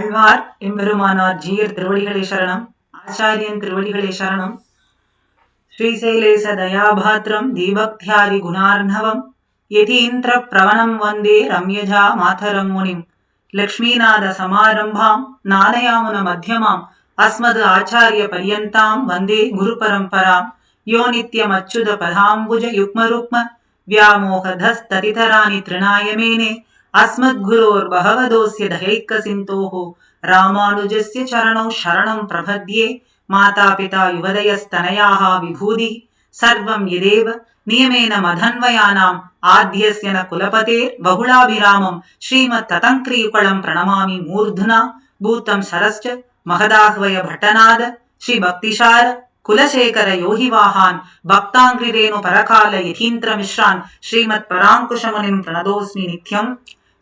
ஆழ்வார் எம்பெருமானார் ஜீயர் திருவடிகளே சரணம். ஆச்சாரியன் திருவடிகளே சரணம். ஸ்ரீசைலேச தயாபாத்திரம் தீபக்தியாதி குணார்ணவம் யதீந்திர பிரவணம் வந்தே ரம்யஜா மாதரம் முனிம் லக்ஷ்மீநாத சமாரம்பாம் நாதயாமுன மத்தியமாம் அஸ்மது ஆச்சாரிய பரியந்தாம் வந்தே குரு பரம்பராம் யோ நித்யம் அச்சுத பதாம்புஜ யுக்மருக்ம व्यामोहधस्ततितराणि तृणाय मेने अस्मद्गुरोर्भगवतोऽस्य दयैकसिन्धोः रामानुजस्य चरणौ शरणं प्रपद्ये माता पिता युवदयस्तनयाः विभूतिः सर्वं यदेव नियमेन मधन्वयानाम् आद्यस्य न कुलपतेर्बहुलाभिरामं श्रीमत्ततङ्क्रियुगलं प्रणमामि मूर्ध्ना भूतं सरश्च महदाह्वय भट्टनाद श्रीभक्तिसार कुलशेखर योगिवाहान् भक्तांग्रिरेणु परकाल यतीन्द्र मिश्रान् श्रीमत् परांकुशमुनिं प्रणतोऽस्मि नित्यम्.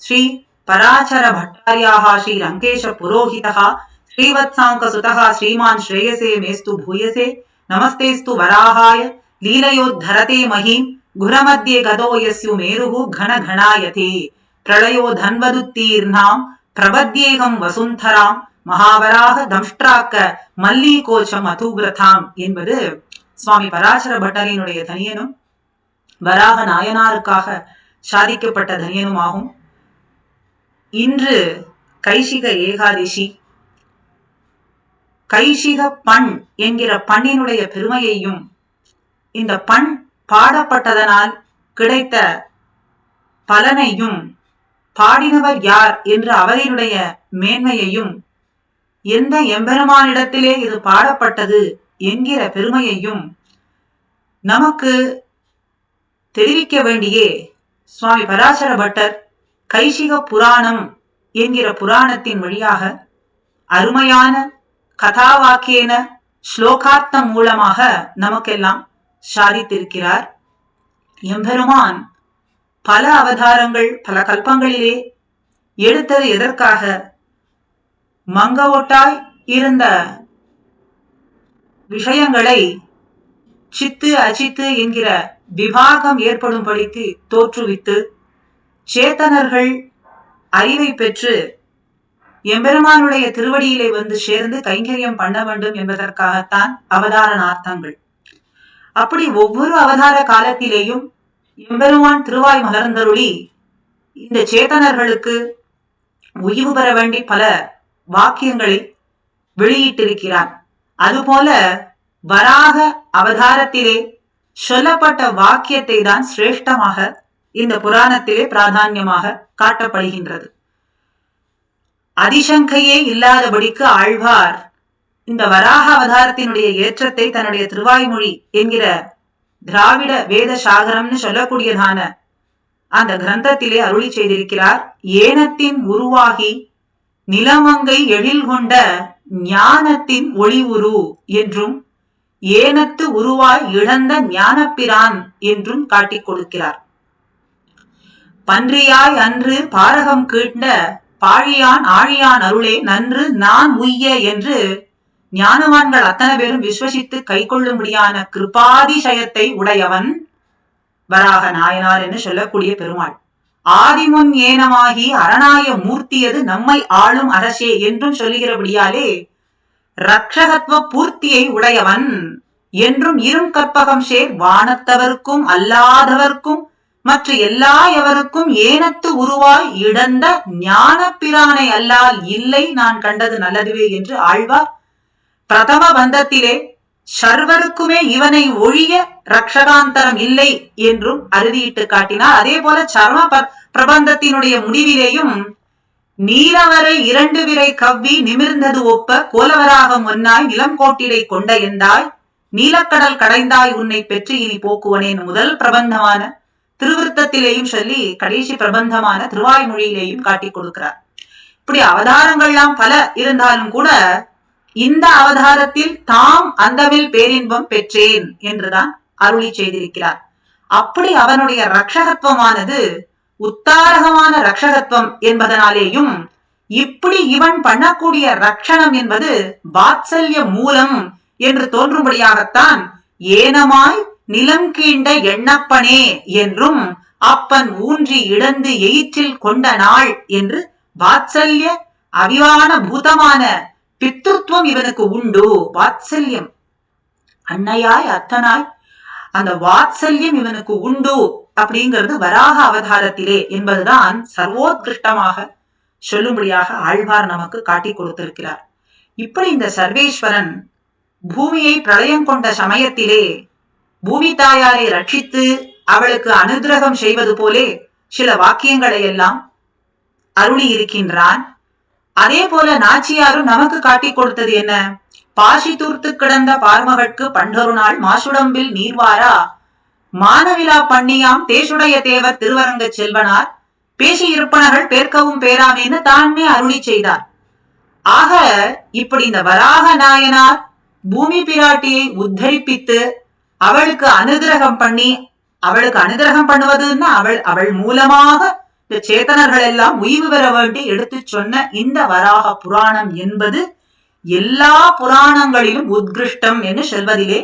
श्री पराचर भट्टार्याः श्री रङ्केश पुरोहितः श्रीवत्साङ्कसुतः श्रीमान् श्रेयसे मेस्तु भूयसे नमस्तेस्तु वराहाय लीलयोद्धरते महीं घुरमध्ये गतो यस्यु मेरुः घन घनायते प्रलयो धन्वदुत्तीर्णां प्रबध्येहं वसुन्धरां மகாவராக தம்ஷ்டிராக்க மல்லி கோச்சம் அதூகிரதாம் என்பது சுவாமி பராசர பட்டரினுடைய தனியனும் வராக நாயனாருக்காக சாதிக்கப்பட்ட தனியனுமாகும். இன்று கைசிக ஏகாதசி. கைசிக பண் என்கிற பண்ணினுடைய பெருமையையும் இந்த பண் பாடப்பட்டதனால் கிடைத்த பலனையும் பாடினவர் யார் என்று அவரினுடைய மேன்மையையும் எந்த எம்பெருமானிடத்திலே இது பாடப்பட்டது என்கிற பெருமையையும் நமக்கு தெரிவிக்க வேண்டியே சுவாமி பராசர பட்டர் கைசிக புராணம் என்கிற புராணத்தின் வழியாக அருமையான கதாவாக்கியன ஸ்லோகார்த்தம் மூலமாக நமக்கெல்லாம் சாதித்திருக்கிறார். எம்பெருமான் பல அவதாரங்கள் பல கல்பங்களிலே எடுத்தது எதற்காக? மங்கவோட்டாய் இருந்த விஷயங்களை சித்து அச்சித்து என்கிற விபாகம் ஏற்படும்படிக்கு தோற்றுவித்து சேத்தனர்கள் அறிவை பெற்று எம்பெருமானுடைய திருவடியிலே வந்து சேர்ந்து கைங்கரியம் பண்ண வேண்டும் என்பதற்காகத்தான் அவதாரணார்த்தங்கள். அப்படி ஒவ்வொரு அவதார காலத்திலேயும் எம்பெருமான் திருவாய் மலர்ந்தருளி இந்த சேத்தனர்களுக்கு உய்வு பெற வேண்டி பல வாக்கியங்களை வெளியிட்டிருக்கிறார். அதுபோல வராக அவதாரத்திலே சொல்லப்பட்ட வாக்கியத்தை தான் சிரேஷ்டமாக இந்த புராணத்திலே பிராதான்யமாக காட்டப்படுகின்றது. அதிசங்கையே இல்லாதபடிக்கு ஆழ்வார் இந்த வராக அவதாரத்தினுடைய ஏற்றத்தை தன்னுடைய திருவாய்மொழி என்கிற திராவிட வேத சாகரம்னு சொல்லக்கூடியதான அந்த கிரந்தத்திலே அருளி செய்திருக்கிறார். ஏனத்தின் உருவாகி நிலமங்கை எழில் கொண்ட ஞானத்தின் ஒளிவுரு என்றும் ஏனத்து உருவாய் இழந்த ஞானப்பிரான் என்றும் காட்டிக் கொடுக்கிறார். பன்றியாய் அன்று பாரகம் கீண்ட பாழியான் ஆழியான் அருளே நன்று நான் உய்ய என்று ஞானவான்கள் அத்தனை பேரும் விஸ்வசித்து கை கொள்ளும்படியான கிருபாதிசயத்தை உடையவன் வராக நாயனார் என்று சொல்லக்கூடிய பெருமாள். ஆதிமுன் ஏனமாகி அரணாய மூர்த்தியது நம்மை ஆளும் அரசே என்றும் சொல்லுகிறபடியாலே ரக்ஷகத்துவ பூர்த்தியை உடையவன் என்றும் இரும் கற்பகம் சேர் வானத்தவர்க்கும் அல்லாதவர்க்கும் மற்ற எல்லா எவருக்கும் ஏனத்து உருவாய் இடந்த ஞான பிரானை அல்லால் இல்லை நான் கண்டது நல்லதுவே என்று ஆழ்வார் பிரதம பந்தத்திலே சர்வருக்குமே இவனை ஒழிய ரக்ஷகாந்தரம் இல்லை என்றும் அறுதியிட்டு காட்டினார். அதே போல சர்ம பிரபந்தத்தினுடைய முடிவிலேயும் நீலவரை 2 விரை கவ்வி நிமிர்ந்தது ஒப்ப கோலவராக ஒன்னாய் நிலம் கோட்டிடை கொண்ட எந்தாய் நீலக்கடல் கடைந்தாய் உன்னை பெற்று இனி போக்குவனேன் முதல் பிரபந்தமான திருவிருத்தத்திலேயும் சொல்லி கடைசி பிரபந்தமான திருவாய்மொழியிலேயும் காட்டிக் கொடுக்கிறார். இப்படி அவதாரங்கள்லாம் பல இருந்தாலும் கூட இந்த அவதாரத்தில் தாம் அந்தவில் பேரின்பம் பெற்றேன் என்றுதான் அருளி செய்திருக்கிறார். அப்படி அவனுடைய ரக்ஷகத்துவமானது உத்தாரகமான ரக்ஷகத்துவம் என்பதனாலேயும் இப்படி இவன் பண்ணக்கூடிய ரக்ஷணம் என்பது வாத்சல்ய மூலம் என்று தோன்றும்படியாகத்தான் ஏனமாய் நிலம் கீண்ட எண்ணப்பனே என்றும் அப்பன் ஊன்றி இடந்து எயிற்றில் கொண்ட நாள் என்று வாத்சல்ய அபிமான பூதமான பித்ருத்துவம் இவனுக்கு உண்டு. வாத்சல்யம், அன்னையாய் அத்தனாய் அந்த வாத்சல்யம் இவனுக்கு உண்டு அப்படிங்கிறது வராக அவதாரத்திலே என்பதுதான் சர்வோத்கிருஷ்டமாக சொல்லும்படியாக ஆழ்வார் நமக்கு காட்டி கொடுத்திருக்கிறார். இப்படி இந்த சர்வேஸ்வரன் பூமியை பிரளயம் கொண்ட சமயத்திலே பூமி தாயாரை ரட்சித்து அவளுக்கு அனுகிரகம் செய்வது போலே சில வாக்கியங்களை எல்லாம் அருளி இருக்கின்றான். அதே போல நாச்சியாரும் நமக்கு காட்டி கொடுத்தது என்ன? பாசி தூர்த்து கிடந்த பார்மகற்கு பண்டொரு நாள் மாசுடம்பில் நீர்வாரா மானவிழா பண்ணியாம் தேசுடைய தேவர் திருவரங்க செல்வனார் பேசி இருப்பனர்கள் பேர்க்கவும் பேராமேன்னு தானே அருளி செய்தார். ஆக இப்படி இந்த வராக நாயனார் பூமி பிராட்டியை உத்தரிப்பித்து அவளுக்கு அனுகிரகம் பண்ணி, அவளுக்கு அனுகிரகம் பண்ணுவதுன்னா அவள் மூலமாக இந்த சேத்தனர்கள் எல்லாம் உய்வு பெற வேண்டி எடுத்து சொன்ன இந்த வராக புராணம் என்பது எல்லா புராணங்களிலும் உத்கிருஷ்டம் என்று சொல்வதிலே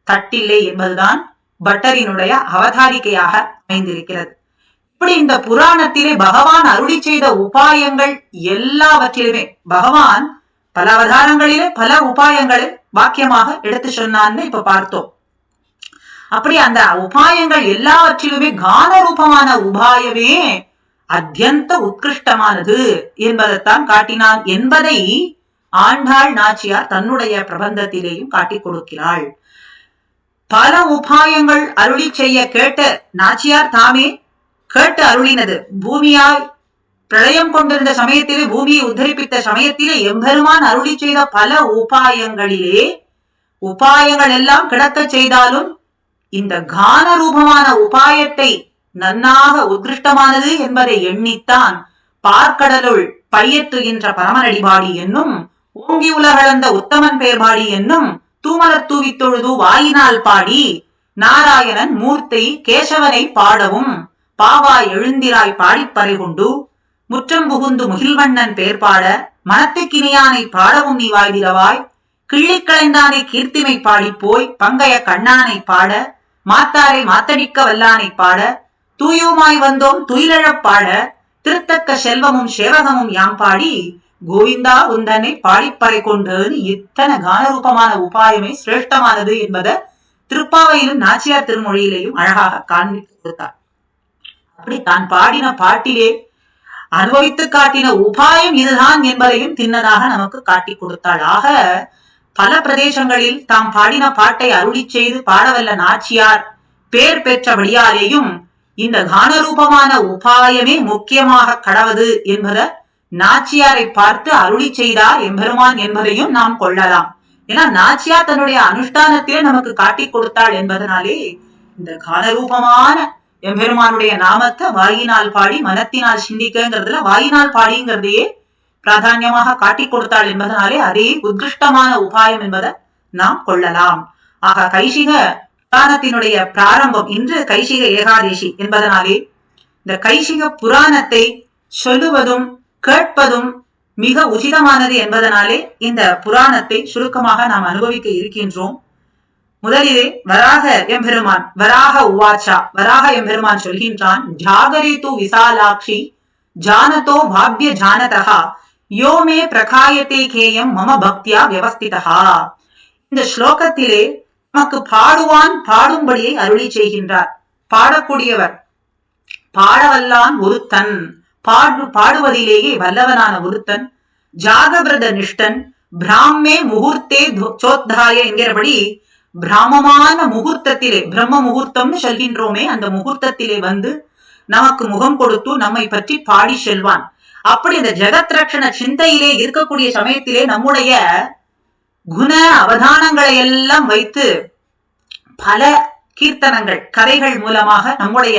தட்டில்லை என்பதுதான் பட்டரினுடைய அவதாரிகையாக அமைந்திருக்கிறது. இப்படி இந்த புராணத்திலே பகவான் அருளி செய்த உபாயங்கள் எல்லாவற்றிலுமே பகவான் பல அவதாரங்களிலே பல உபாயங்களை வாக்கியமாக எடுத்து சொன்னான்னு இப்ப பார்த்தோம். அப்படி அந்த உபாயங்கள் எல்லாவற்றிலுமே கான ரூபமான உபாயமே அத்தியந்த உத்கிருஷ்டமானது என்பதைத்தான் காட்டினான் என்பதை ஆண்டாள் நாச்சியார் தன்னுடைய பிரபந்தத்திலேயும் காட்டிக் கொடுக்கிறாள். பல உபாயங்கள் அருளி செய்ய கேட்ட நாச்சியார் தாமே கேட்டு அருளினது. பூமியாய் பிரளயம் கொண்டிருந்த சமயத்திலே, பூமியை உத்தரிப்பித்த சமயத்திலே எம்பெருமான் அருளி செய்த பல உபாயங்களிலே உபாயங்கள் எல்லாம் கிடக்க செய்தாலும் இந்த கான ரூபமான உபாயத்தை நன்னாக உத்கிருஷ்டமானது என்பதை எண்ணித்தான் பார்க்கடலுள் பையத்துகின்ற பரமனடிபாடி என்னும் ஓங்கி உலகளந்த உத்தமன் பேர்பாடி என்னும் தூமலர் தூவி தொழுது வாயினால் பாடி நாராயணன் மூர்த்தி கேசவனை பாடவும் பாவாய் எழுந்திராய் பாடிப்பறை கொண்டு முற்றம் புகுந்து முகில்வண்ணன் பேர் பாட மனத்துக்கினியானை பாடவும் நீ வாய்திரவாய் கிள்ளிக்களைந்தானை கீர்த்திமை பாடிப்போய் பங்கைய கண்ணானை பாட மாத்தாரை மாத்தடிக்க வல்லானை பாட தூயுமாய் வந்தோம் துயிலழப் பாட திருத்தக்க செல்வமும் சேவகமும் யாம் பாடி கோவிந்தா உந்தனை பாடிப்பறை கொண்டு இத்தனை கானரூபமான உபாயமே சிரேஷ்டமானது என்பதை திருப்பாவையிலும் நாச்சியார் திருமொழியிலேயும் அழகாக காண்பித்து கொடுத்தார். அப்படி தான் பாடின பாட்டிலே அனுபவித்து காட்டின உபாயம் இதுதான் என்பதையும் தின்னதாக நமக்கு காட்டி கொடுத்தாள். ஆக பல பிரதேசங்களில் தாம் பாடின பாட்டை அருளி செய்து பாடவல்ல நாச்சியார் பேர் பெற்றபடியாலேயும் இந்த கானரூபமான உபாயமே முக்கியமாக கடவது என்பதை நாச்சியாரை பார்த்து அருளி செய்தார் எம்பெருமான் என்பதையும் நாம் கொள்ளலாம். ஏன்னா நாச்சியார் தன்னுடைய அனுஷ்டானத்திலே நமக்கு காட்டி கொடுத்தாள் என்பதனாலே இந்த கானரூபமான எம்பெருமானுடைய நாமத்தை வாயினால் பாடி மனத்தினால் சிந்திக்கிறதுல வாயினால் பாடிங்கிறதையே பிராதான்யமாக காட்டி கொடுத்தாள் என்பதனாலே அதே உத்கிருஷ்டமான உபாயம் என்பதை நாம் கொள்ளலாம். ஆக கைசிக புராணத்தினுடைய பிராரம்பம் இன்று கைசிக ஏகாதேசி என்பதனாலே இந்த கைசிக புராணத்தை சொல்லுவதும் கேட்பதும் மிக உச்சிதமானது என்பதனாலே இந்த புராணத்தை சுருக்கமாக நாம் அனுபவிக்க இருக்கின்றோம். முதலிலே வராக எம்பெருமான் வராக உவாச்சா வராக எம்பெருமான் சொல்கின்றான், ஜாகரித்து விசாலாட்சி ஜானதோ பாவ்ய ஜானதா யோமே பிரகாயத்தே கேயம் மம பக்தியா வியவஸ்திதா. இந்த ஸ்லோகத்திலே நமக்கு பாடுவான் பாடும்படியை அருளி செய்கின்றார். பாடக்கூடியவர் பாடவல்லான் ஒருத்தன், பாடுவதிலேயே வல்லவனான ஒருத்தன், ஜாகபிரத நிஷ்டன், பிராமே முகூர்த்தே சோத்தாய என்கிறபடி பிராமமான முகூர்த்தத்திலே, பிரம்ம முகூர்த்தம்னு சொல்கின்றோமே, அந்த முகூர்த்தத்திலே வந்து நமக்கு முகம் கொடுத்து நம்மை பற்றி பாடி செல்வான். அப்படி இந்த ஜெகத் ரட்சண சிந்தையிலே இருக்கக்கூடிய சமயத்திலே நம்முடைய குண அவதானங்களை எல்லாம் வைத்து பல கீர்த்தனங்கள் கதைகள் மூலமாக நம்முடைய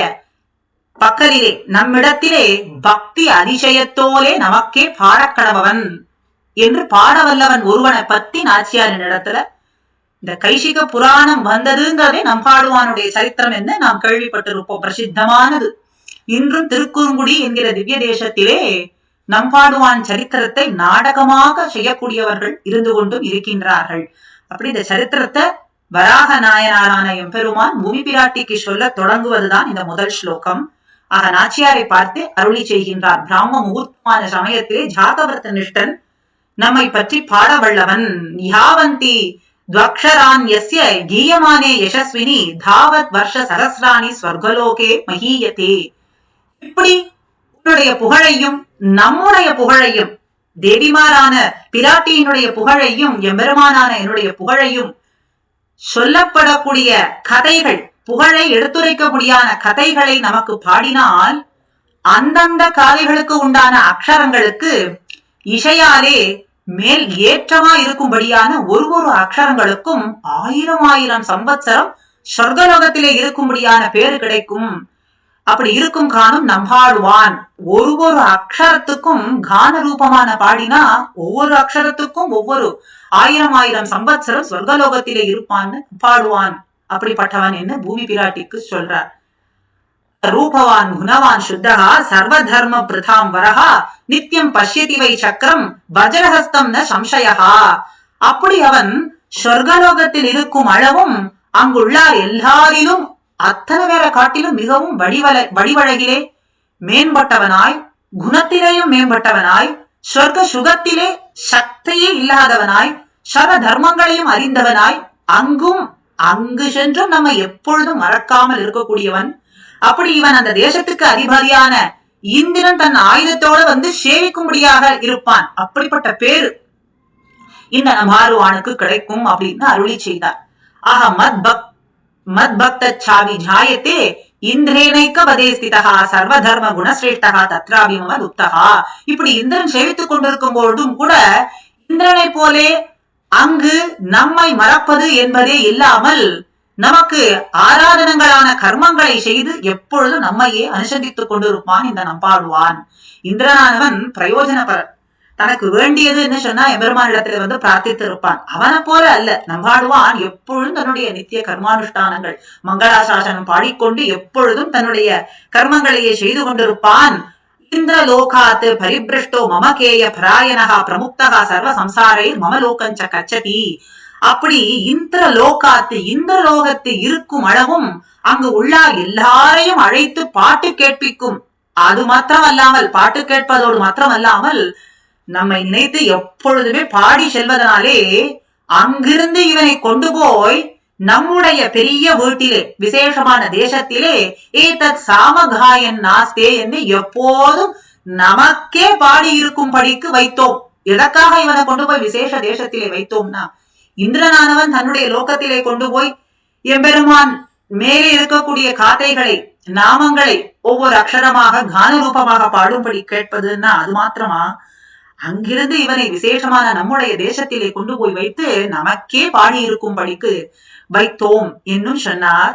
பக்கலிலே நம்மிடத்திலே பக்தி அதிசயத்தோலே நமக்கே பாடக்கடவன் என்று பாடவல்லவன் ஒருவனை பத்தி நாச்சியாரின் இடத்துல இந்த கைசிக புராணம் வந்ததுங்கிறதே நம்பாடுவானுடைய சரித்திரம் என்ன நாம் கேள்விப்பட்டிருப்போம், பிரசித்தமானது. இன்றும் திருக்குறுங்குடி என்கிற திவ்ய தேசத்திலே நம்பாடுவான் சரித்திரத்தை நாடகமாக செய்யக்கூடியவர்கள் இருந்து கொண்டும் இருக்கின்றார்கள். அப்படி இந்த சரித்திரத்தை வராக நாயனாரான எம்பெருமான் பூமி பிராட்டிக்கு சொல்ல தொடங்குவதுதான் இந்த முதல் ஸ்லோகம். ஆக நாச்சியாரை பார்த்து அருளி செய்கின்றார். பிராம முகூர்த்தமான சமயத்திலே ஜாதவர்த்த நிஷ்டன் நம்மை பற்றி பாட வல்லவன். யாவந்தி துவக்ஷரான்யஸ்ய கீயமானே யசஸ்வினி தாவத் வருஷ சகஸ்ராணி ஸ்வர்கலோகே மகீயதே. இப்படி உன்னுடைய புகழையும் நம்முடைய புகழையும் தேவிமாரான பிராட்டியினுடைய புகழையும் எம்பெருமானான என்னுடைய புகழையும் சொல்லப்படக்கூடிய கதைகள், புகழை எடுத்துரைக்க முடியாத கதைகளை நமக்கு பாடினால் அந்தந்த காதைகளுக்கு உண்டான அக்ஷரங்களுக்கு இசையாலே மேல் ஏற்றமா இருக்கும்படியான ஒரு அக்ஷரங்களுக்கும் 1000 சம்பத்சரம் சொர்க்கலோகத்திலே இருக்கும்படியான பேரு கிடைக்கும். அப்படி இருக்கும் காணும் நம்பாடுவான். ஒரு அக்ஷரத்துக்கும் கான ரூபமான பாடினா ஒவ்வொரு அக்ஷரத்துக்கும் 1000 சம்பத்சரம் சொர்க்கலோகத்திலே இருப்பான்னு பாடுவான். அப்படிப்பட்டவன் என்ன பூமி பிராட்டிக்கு சொல்றார். ரூபவான் குணவான் சுத்தகா சர்வதர்ம பிரதாம் வரஹா நித்தியம் பஷ்யதி வை சக்கரம் வஜ்ரஹஸ்தம் ந சம்சயஹா. அப்படி அவன் சொர்க்கலோகத்தில் இருக்கும் அளவும் அங்குள்ளார் எல்லாரிலும் அத்தனை பேரை காட்டிலும் மிகவும் வடிவழகிலே மேம்பட்டவனாய், குணத்திலேயும் மேம்பட்டவனாய், சொர்க்க சுகத்திலே சக்தியே இல்லாதவனாய், சர்வ தர்மங்களையும் அறிந்தவனாய், அங்கு சென்றும் நம்ம எப்பொழுதும் மறக்காமல் இருக்கக்கூடியவன். அப்படி இவன் அந்த தேசத்துக்கு அதிபதியான இந்திரன் தன் ஆயுதத்தோடு வந்து சேவிக்கும்படியாக இருப்பான். அப்படிப்பட்ட பேரு இந்த நம்பாடுவானுக்கு கிடைக்கும் அப்படின்னு அருளி செய்தார். ஆக மத்பக்த சாவி ஜாயத்தே இந்திரேனைக்க பதேஸ்திதா சர்வதர்ம குணசிரேஷ்டகா தத்ராபிம உத்தகா. இப்படி இந்திரன் சேவித்துக் கொண்டிருக்கும் பொழுதும் கூட இந்திரனை போலே அங்கு நம்மை மறப்பது என்பதே இல்லாமல் நமக்கு ஆராதனங்களான கர்மங்களை செய்து எப்பொழுதும் நம்மையே அனுசந்தித்துக் கொண்டிருப்பான் இந்த நம்பாடுவான். இந்திரனானவன் பிரயோஜனப்பரன். தனக்கு வேண்டியதுன்னு சொன்னா எம்பெருமானிடத்துல வந்து பிரார்த்தித்து இருப்பான். அவனை போல அல்ல, நம்பாடுவான் எப்பொழுதும் தன்னுடைய நித்திய கர்மானுஷ்டானங்கள் மங்களாசாசனம் பாடிக்கொண்டு எப்பொழுதும் தன்னுடைய கர்மங்களையே செய்து கொண்டிருப்பான். இந்திர லோகாத் பரிபிரஷ்டோ மமகேய பிராயனகா பிரமுக்தகா சர்வ சம்சாரை மமலோகஞ்ச கச்சதி. அப்படி இந்திர லோகத்து இருக்கும் அளவும் அங்கு உள்ளார் எல்லாரையும் அழைத்து பாட்டு கேட்பிக்கும். அது மாத்திரமல்லாமல், பாட்டு கேட்பதோடு மாத்திரமல்லாமல் நம்மை நினைத்து எப்பொழுதுமே பாடி செல்வதனாலே அங்கிருந்து இவனை கொண்டு போய் நம்முடைய பெரிய வீட்டிலே விசேஷமான தேசத்திலே ஏதத் சாமகாயன் நாஸ்தே என்று எப்போதும் நமக்கே பாடி இருக்கும்படிக்கு வைத்தோம். எதற்காக இவனை கொண்டு போய் விசேஷ தேசத்திலே வைத்தோம்னா, இந்திரனானவன் தன்னுடைய லோகத்திலே கொண்டு போய் எம்பெருமான் மேலே இருக்கக்கூடிய காதைகளை நாமங்களை ஒவ்வொரு அக்ஷரமாக கான ரூபமாக பாடும்படி கேட்பதுன்னா அது மாத்திரமா, அங்கிருந்து இவனை விசேஷமான நம்முடைய தேசத்திலே கொண்டு போய் வைத்து நமக்கே பாடி இருக்கும்படிக்கு வைத்தோம் என்னும் சொன்னார்.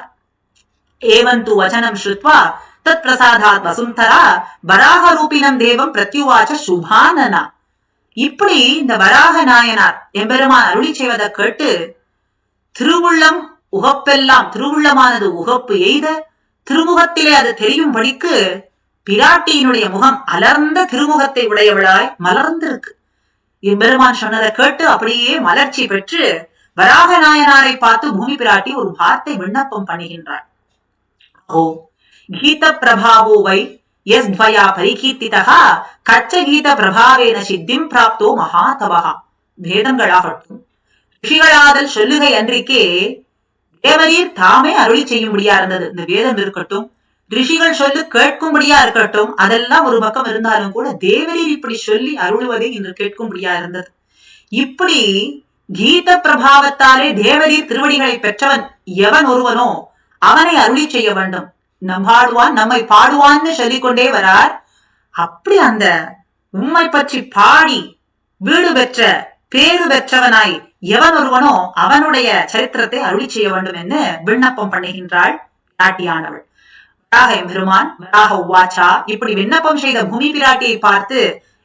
ஏவந்து வச்சனம் ஸ்ருத்வா தத் பிரசாதாத் வசுந்தரா வராக ரூபினம் தேவம் பிரத்யுவாச்ச சுபானனா. இப்படி இந்த வராக நாயனார் எம்பெருமான் அருளி செய்வதை கேட்டு திருவுள்ளம் உகப்பெல்லாம், திருவுள்ளமானது உகப்பு எய்த திருமுகத்திலே அது தெரியும்படிக்கு பிராட்டியினுடைய முகம் அலர்ந்த திருமுகத்தை உடையவளாய் மலர்ந்திருக்கு. எம்பெருமான் சொன்னதை கேட்டு அப்படியே மலர்ச்சி பெற்று வராக நாயனாரை பார்த்து பூமி பிராட்டி ஒரு வார்த்தை விண்ணப்பம் பண்ணுகின்றார். ஓ கீத பிரபாவோ வை எஸ் துவயா பரிகீர்த்திதா கச்ச கீத பிரபாவேன சித்திம் பிராப்தோ மகாதவஹா. வேதங்களாகட்டும் ரிஷிகளாதல் சொல்லுகை அன்றிக்கே தேவரீர் தாமே அருளி செய்யும்படியா இருந்தது. இந்த வேதம் இருக்கட்டும், ரிஷிகள் சொல்லு கேட்கும்படியா இருக்கட்டும், அதெல்லாம் ஒரு பக்கம் இருந்தாலும் கூட தேவரீர் இப்படி சொல்லி அருளுவதை இன்று கேட்கும்படியா இருந்தது. இப்படி கீத பிரபாவத்தாலே தேவரீர் திருவடிகளை பெற்றவன் எவன் ஒருவனோ அவனை அருளி செய்ய வேண்டும். நம்பாடுவான், நம்மை பாடுவான்னு சொல்லிக்கொண்டே வரார். அப்படி அந்த உம்மை பற்றி பாடி வீடு பெற்ற பேரு பெற்றவனாய் எவன் ஒருவனோ அவனுடைய சரித்திரத்தை அருளி செய்ய வேண்டும் என்று விண்ணப்பம் பண்ணுகின்றாள் பிராட்டியானவள். எம்பெருமான் வராக உவாச்சா, இப்படி விண்ணப்பம் செய்த பூமி பிராட்டியை பார்த்து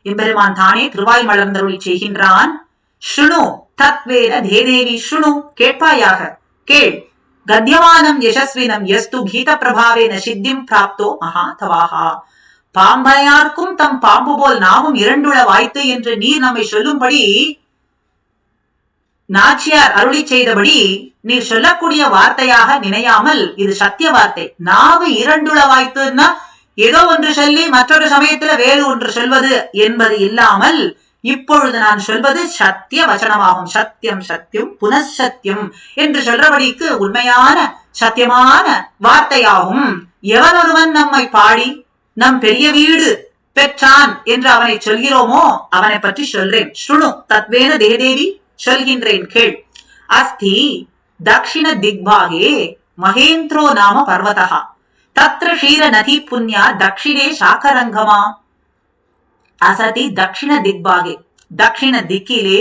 எம்பெருமான் தானே திருவாய் மலர்ந்தருளி செய்கின்றான். ஸ்ருணு தத்வேத தேதேவி ஸ்ருணு, கேட்பாயாக கேள். கத்யமானம் யசஸ்வினம் யஸ்து கீத பிரபாவேன சித்திம் பிராப்தோ மகாதவாஹா. பாம்பனையார்க்கும் தம் பாம்பு போல் நாமும் இரண்டுள வாய்த்து என்று நீர் நம்மை சொல்லும்படி நாச்சியார் அருளி செய்தபடி நீர் சொல்லக்கூடிய வார்த்தையாக நினையாமல் இது சத்திய வார்த்தை. நாவு இரண்டுள வாய்த்துன்னா ஏதோ ஒன்று சொல்லி மற்றொரு சமயத்துல வேறு ஒன்று சொல்வது என்பது இல்லாமல் இப்பொழுது நான் சொல்வது சத்திய வச்சனமாகும். சத்தியம் சத்தியம் புனசத்தியம் என்று சொல்றபடிக்கு உண்மையான சத்தியமான வார்த்தையாகும். எவனொருவன் நம்மை பாடி நம் பெரிய வீடு பெற்றான் என்று அவனை சொல்கிறோமோ அவனை பற்றி சொல்றேன். ஸ்ருணு தத்வேன தேதேவி, சொல்கின்றேன் கேள். அஸ்தி தக்ஷிண திக்பாகே மகேந்திரோ நாம பர்வதா தத்ர க்ஷீர நதி புண்ணியா தக்ஷிணே சாகரங்கமா. அசதி தக்ஷிண திக்பாகே, தக்ஷிண திக்கிலே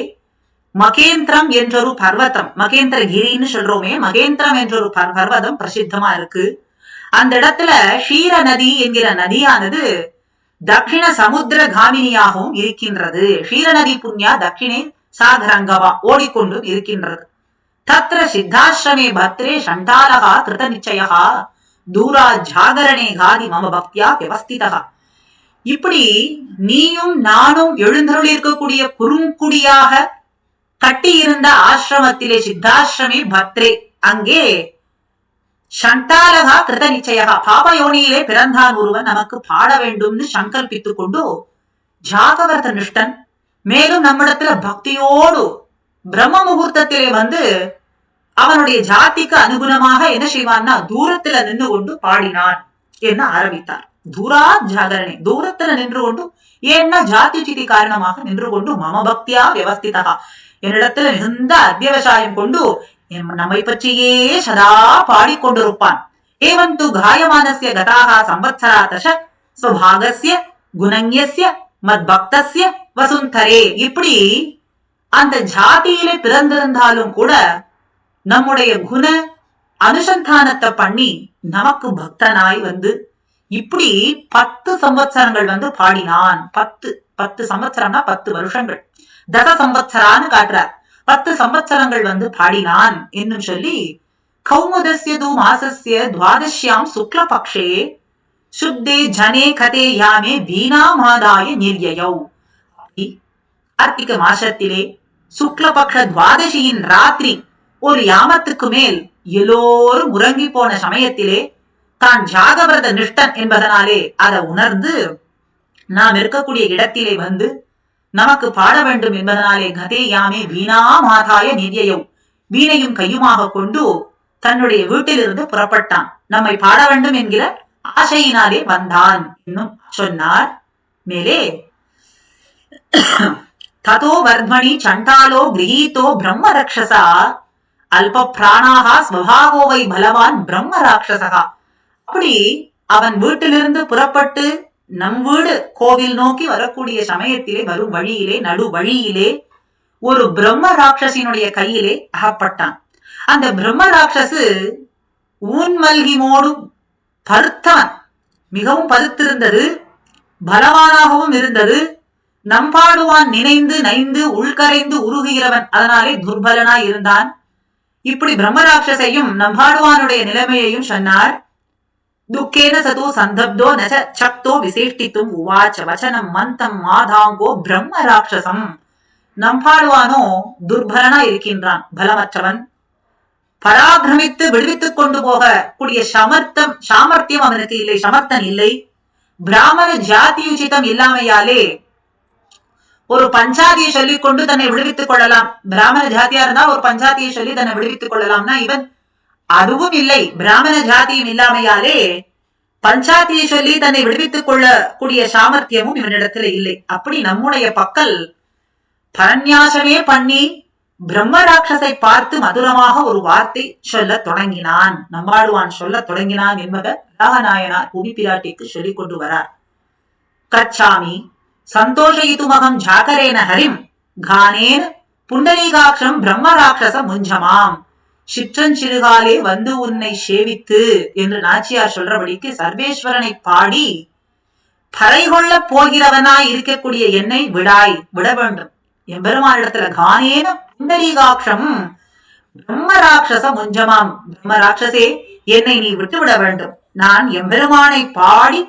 மகேந்திரம் என்றொரு பர்வதம், மகேந்திரகிரின்னு சொல்றோமே, மகேந்திரம் என்றொரு பர்வதம் பிரசித்தமா இருக்கு. அந்த இடத்துல க்ஷீர நதி என்கிற நதியானது தக்ஷிண சமுத்திர காமினியாகவும் இருக்கின்றது. க்ஷீர நதி புண்ணியா தக்ஷிணே சாகரங்கவா, ஓடிக்கொண்டும் இருக்கின்றது. தத்ர சித்தாசிரமே பத்ரே சண்டாலகா கிருத நிச்சயா தூரா ஜாகரணே காதி மம பக்தியா வியவஸ்திதா. இப்படி நீயும் நானும் எழுந்தருள் இருக்கக்கூடிய குறுங்குடியாக கட்டியிருந்த ஆசிரமத்திலே சித்தாசிரமே பத்ரே, அங்கே சண்டாலகா கிருத நிச்சயா, பாபயோனியிலே பிறந்தான் ஒருவன் நமக்கு பாட வேண்டும்னு சங்கல்பித்துக் கொண்டு ஜாகவர்த நிஷ்டன் மேலும் நம்மிடத்துல பக்தியோடு பிரம்ம முகூர்த்தத்திலே வந்து அவனுடைய ஜாதிக்கு அனுகுணமாக என்ன செய்வான்னா தூரத்துல நின்று கொண்டு பாடினான் என்ன ஆரம்பித்தார். தூரா ஜாகரணே, தூரத்துல நின்று கொண்டு, ஏன்னா ஜாதி சிதி காரணமாக நின்று கொண்டு மம பக்தியா வியவஸ்திதா, என்னிடத்துல மிகுந்த அத்தியவசாயம் கொண்டு நம்மை பற்றியே சதா பாடிக்கொண்டிருப்பான். ஏவந்து காயமானஸ்ய கதாகா சம்பத்சரா தச ஸ்வபாகஸ்ய குணஞ்யஸ்ய மத் பக்தஸ்ய வசுந்தரே. இப்படி அந்த ஜாதியிலே பிறந்திருந்தாலும் கூட நம்முடைய குண அனுசந்தானத்தை பண்ணி நமக்கு பக்தனாய் வந்து இப்படி 10 சம்பத்சரங்கள் வந்து பாடினான். 10 சம்பத்சரம்னா 10 வருஷங்கள், தச சம்பத்சரான்னு காட்டுறார். 10 சம்பத்சரங்கள் வந்து பாடினான் என்னும் சொல்லி கௌமுதஸ்ய தூ மாசஸ்ய துவாதஷ்யாம் சுக்ல பக்ஷே சுத்தே ஜனே கதே யாமே வீணா மாதாய நிர்யயௌ. கார்த்திக மாசத்திலே சுக்லபக்ஷ துவாதசியின் ராத்திரி ஒரு யாமத்துக்கு மேல் எல்லோரும் உறங்கி போன சமயத்திலே தான் ஜாகவரத நிஷ்டன் என்பதனாலே அதை உணர்ந்து நாம் இருக்கக்கூடிய இடத்திலே வந்து நமக்கு பாட வேண்டும் என்பதனாலே கதே யாமே வீணா மாதாய நிர்யயௌ, வீணையும் கையுமாக கொண்டு தன்னுடைய வீட்டிலிருந்து புறப்பட்டான். நம்மை பாட வேண்டும் என்கிற ஆசையினாலே வந்தான் என்னும் சொன்னார். மேலே ததோ வர்மணி சண்டாலோ கிரகீதோ பிரம்ம ரக்ஷசா அல்ப பிராணாகா ஸ்வபாகோவை பலவான் பிரம்ம ராட்சசகா. அப்படி அவன் வீட்டிலிருந்து புறப்பட்டு நம் வீடு கோவில் நோக்கி வரக்கூடிய சமயத்திலே வரும் வழியிலே நடு வழியிலே ஒரு பிரம்ம ராட்சசினுடைய கையிலே அகப்பட்டான். அந்த பிரம்ம ராட்சசு ஊன்மல்கிமோடு பருத்தவன், மிகவும் பருத்திருந்தது, பலவானாகவும் இருந்தது. நம்பாடுவான் நினைந்து நைந்து உள்கரைந்து உருகுகிறவன், அதனாலே துர்பலனாய் இருந்தான். இப்படி பிரம்மராட்சசையும் நம்பாடுவானுடைய நிலைமையையும் சொன்னார். துக்கேன சதோ சந்தப்தோ நச சக்தோ விசேஷ்டித்தும் உவாச்ச வச்சனம் மந்தம் மாதாங்கோ பிரம்ம ராட்சசம். நம்பாடுவானோ துர்பலனா இருக்கின்றான், பலமற்றவன், பராக்கிரமித்து விடுவித்துக் கொண்டு போக கூடிய சாமர்த்தியம் அவனுக்கு இல்லை, சமர்த்தன் இல்லை. பிராமண ஜாதியுச்சிதம் இல்லாமையாலே ஒரு பஞ்சாதியை சொல்லிக் கொண்டு தன்னை விடுவித்துக் கொள்ளலாம். பிராமண ஜாதியா இருந்தா ஒரு பஞ்சாதியை சொல்லி தன்னை விடுவித்துக் கொள்ளலாம்னா இவன் அதுவும் இல்லை. பிராமண ஜாதியும் இல்லாமையாலே பஞ்சாதியை சொல்லி தன்னை விடுவித்துக் கொள்ள கூடிய சாமர்த்தியமும் இவனிடத்துல இல்லை. அப்படி நம்முடைய பக்கல் பரநியாசமே பண்ணி பிரம்ம ராட்சசை பார்த்து மதுரமாக ஒரு வார்த்தை சொல்ல தொடங்கினான். நம்மாடுவான் சொல்ல தொடங்கினான் என்பதை ராகநாயனார் புவி பிராட்டிக்கு சொல்லிக் கொண்டு வரார். கச்சாமி சந்தோஷயிதுமகம் ஜாகரேன ஹரிம் கானேன புண்டரீகாட்சம் பிரம்ம ராட்சச முஞ்சமாம். சிற்றஞ்சிறுகாலே வந்து உன்னை சேவித்து என்று நாச்சியார் சொல்றபடிக்கு சர்வேஸ்வரனை பாடி பறை கொள்ள போகிறவனாய் இருக்கக்கூடிய என்னை விட வேண்டும். எம்பெருமானிடத்துல கானேன புண்டரீகாட்சம் பிரம்ம ராட்சச முஞ்சமாம், பிரம்ம ராட்சசே என்னை நீ விட்டுவிட வேண்டும், நான் எம்பெருமானை பாடி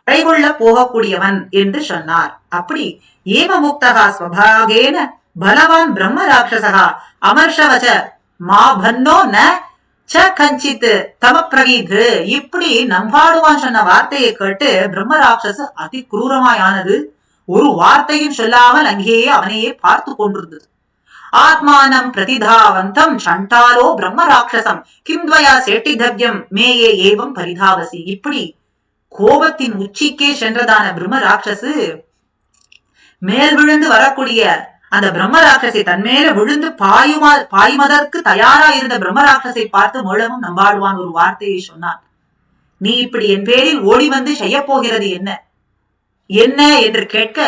பறை கொள்ள போகக்கூடியவன் என்று சொன்னார். அப்படி ஏவ முக்தகா ஸ்வபாகேன பலவான் பிரம்ம ராட்சசகா அமர்ஷவச்ச மா பன்னோ ந ச கஞ்சித் தவ பிரவீது. இப்படி நம்பாடுவான் சொன்ன வார்த்தையை கேட்டு பிரம்ம ராட்சசு அதி குரூரமாயானது ஒரு வார்த்தையும் சொல்லாமல் அங்கேயே அவனையே பார்த்து கொண்டிருந்தது. ஆத்மானம் பிரதிதாவந்தம் சண்டாலோ பிரம்ம ராட்சசம் கிம்த்வயா சேட்டிதவ்யம் மேயே ஏவம் பரிதாவசி. இப்படி கோபத்தின் உச்சிக்கே சென்றதான பிரம்ம ராட்சசு மேல் விழுந்து வரக்கூடிய அந்த பிரம்ம ராட்சசை தன்மேல விழுந்து பாயுமதற்கு தயாரா இருந்த பிரம்ம ராட்சசை பார்த்து மூலமும் நம்பாடுவான் ஒரு வார்த்தையை சொன்னான். நீ இப்படி என் பேரில் ஓடி வந்து செய்ய போகிறது என்ன என்ன என்று கேட்க,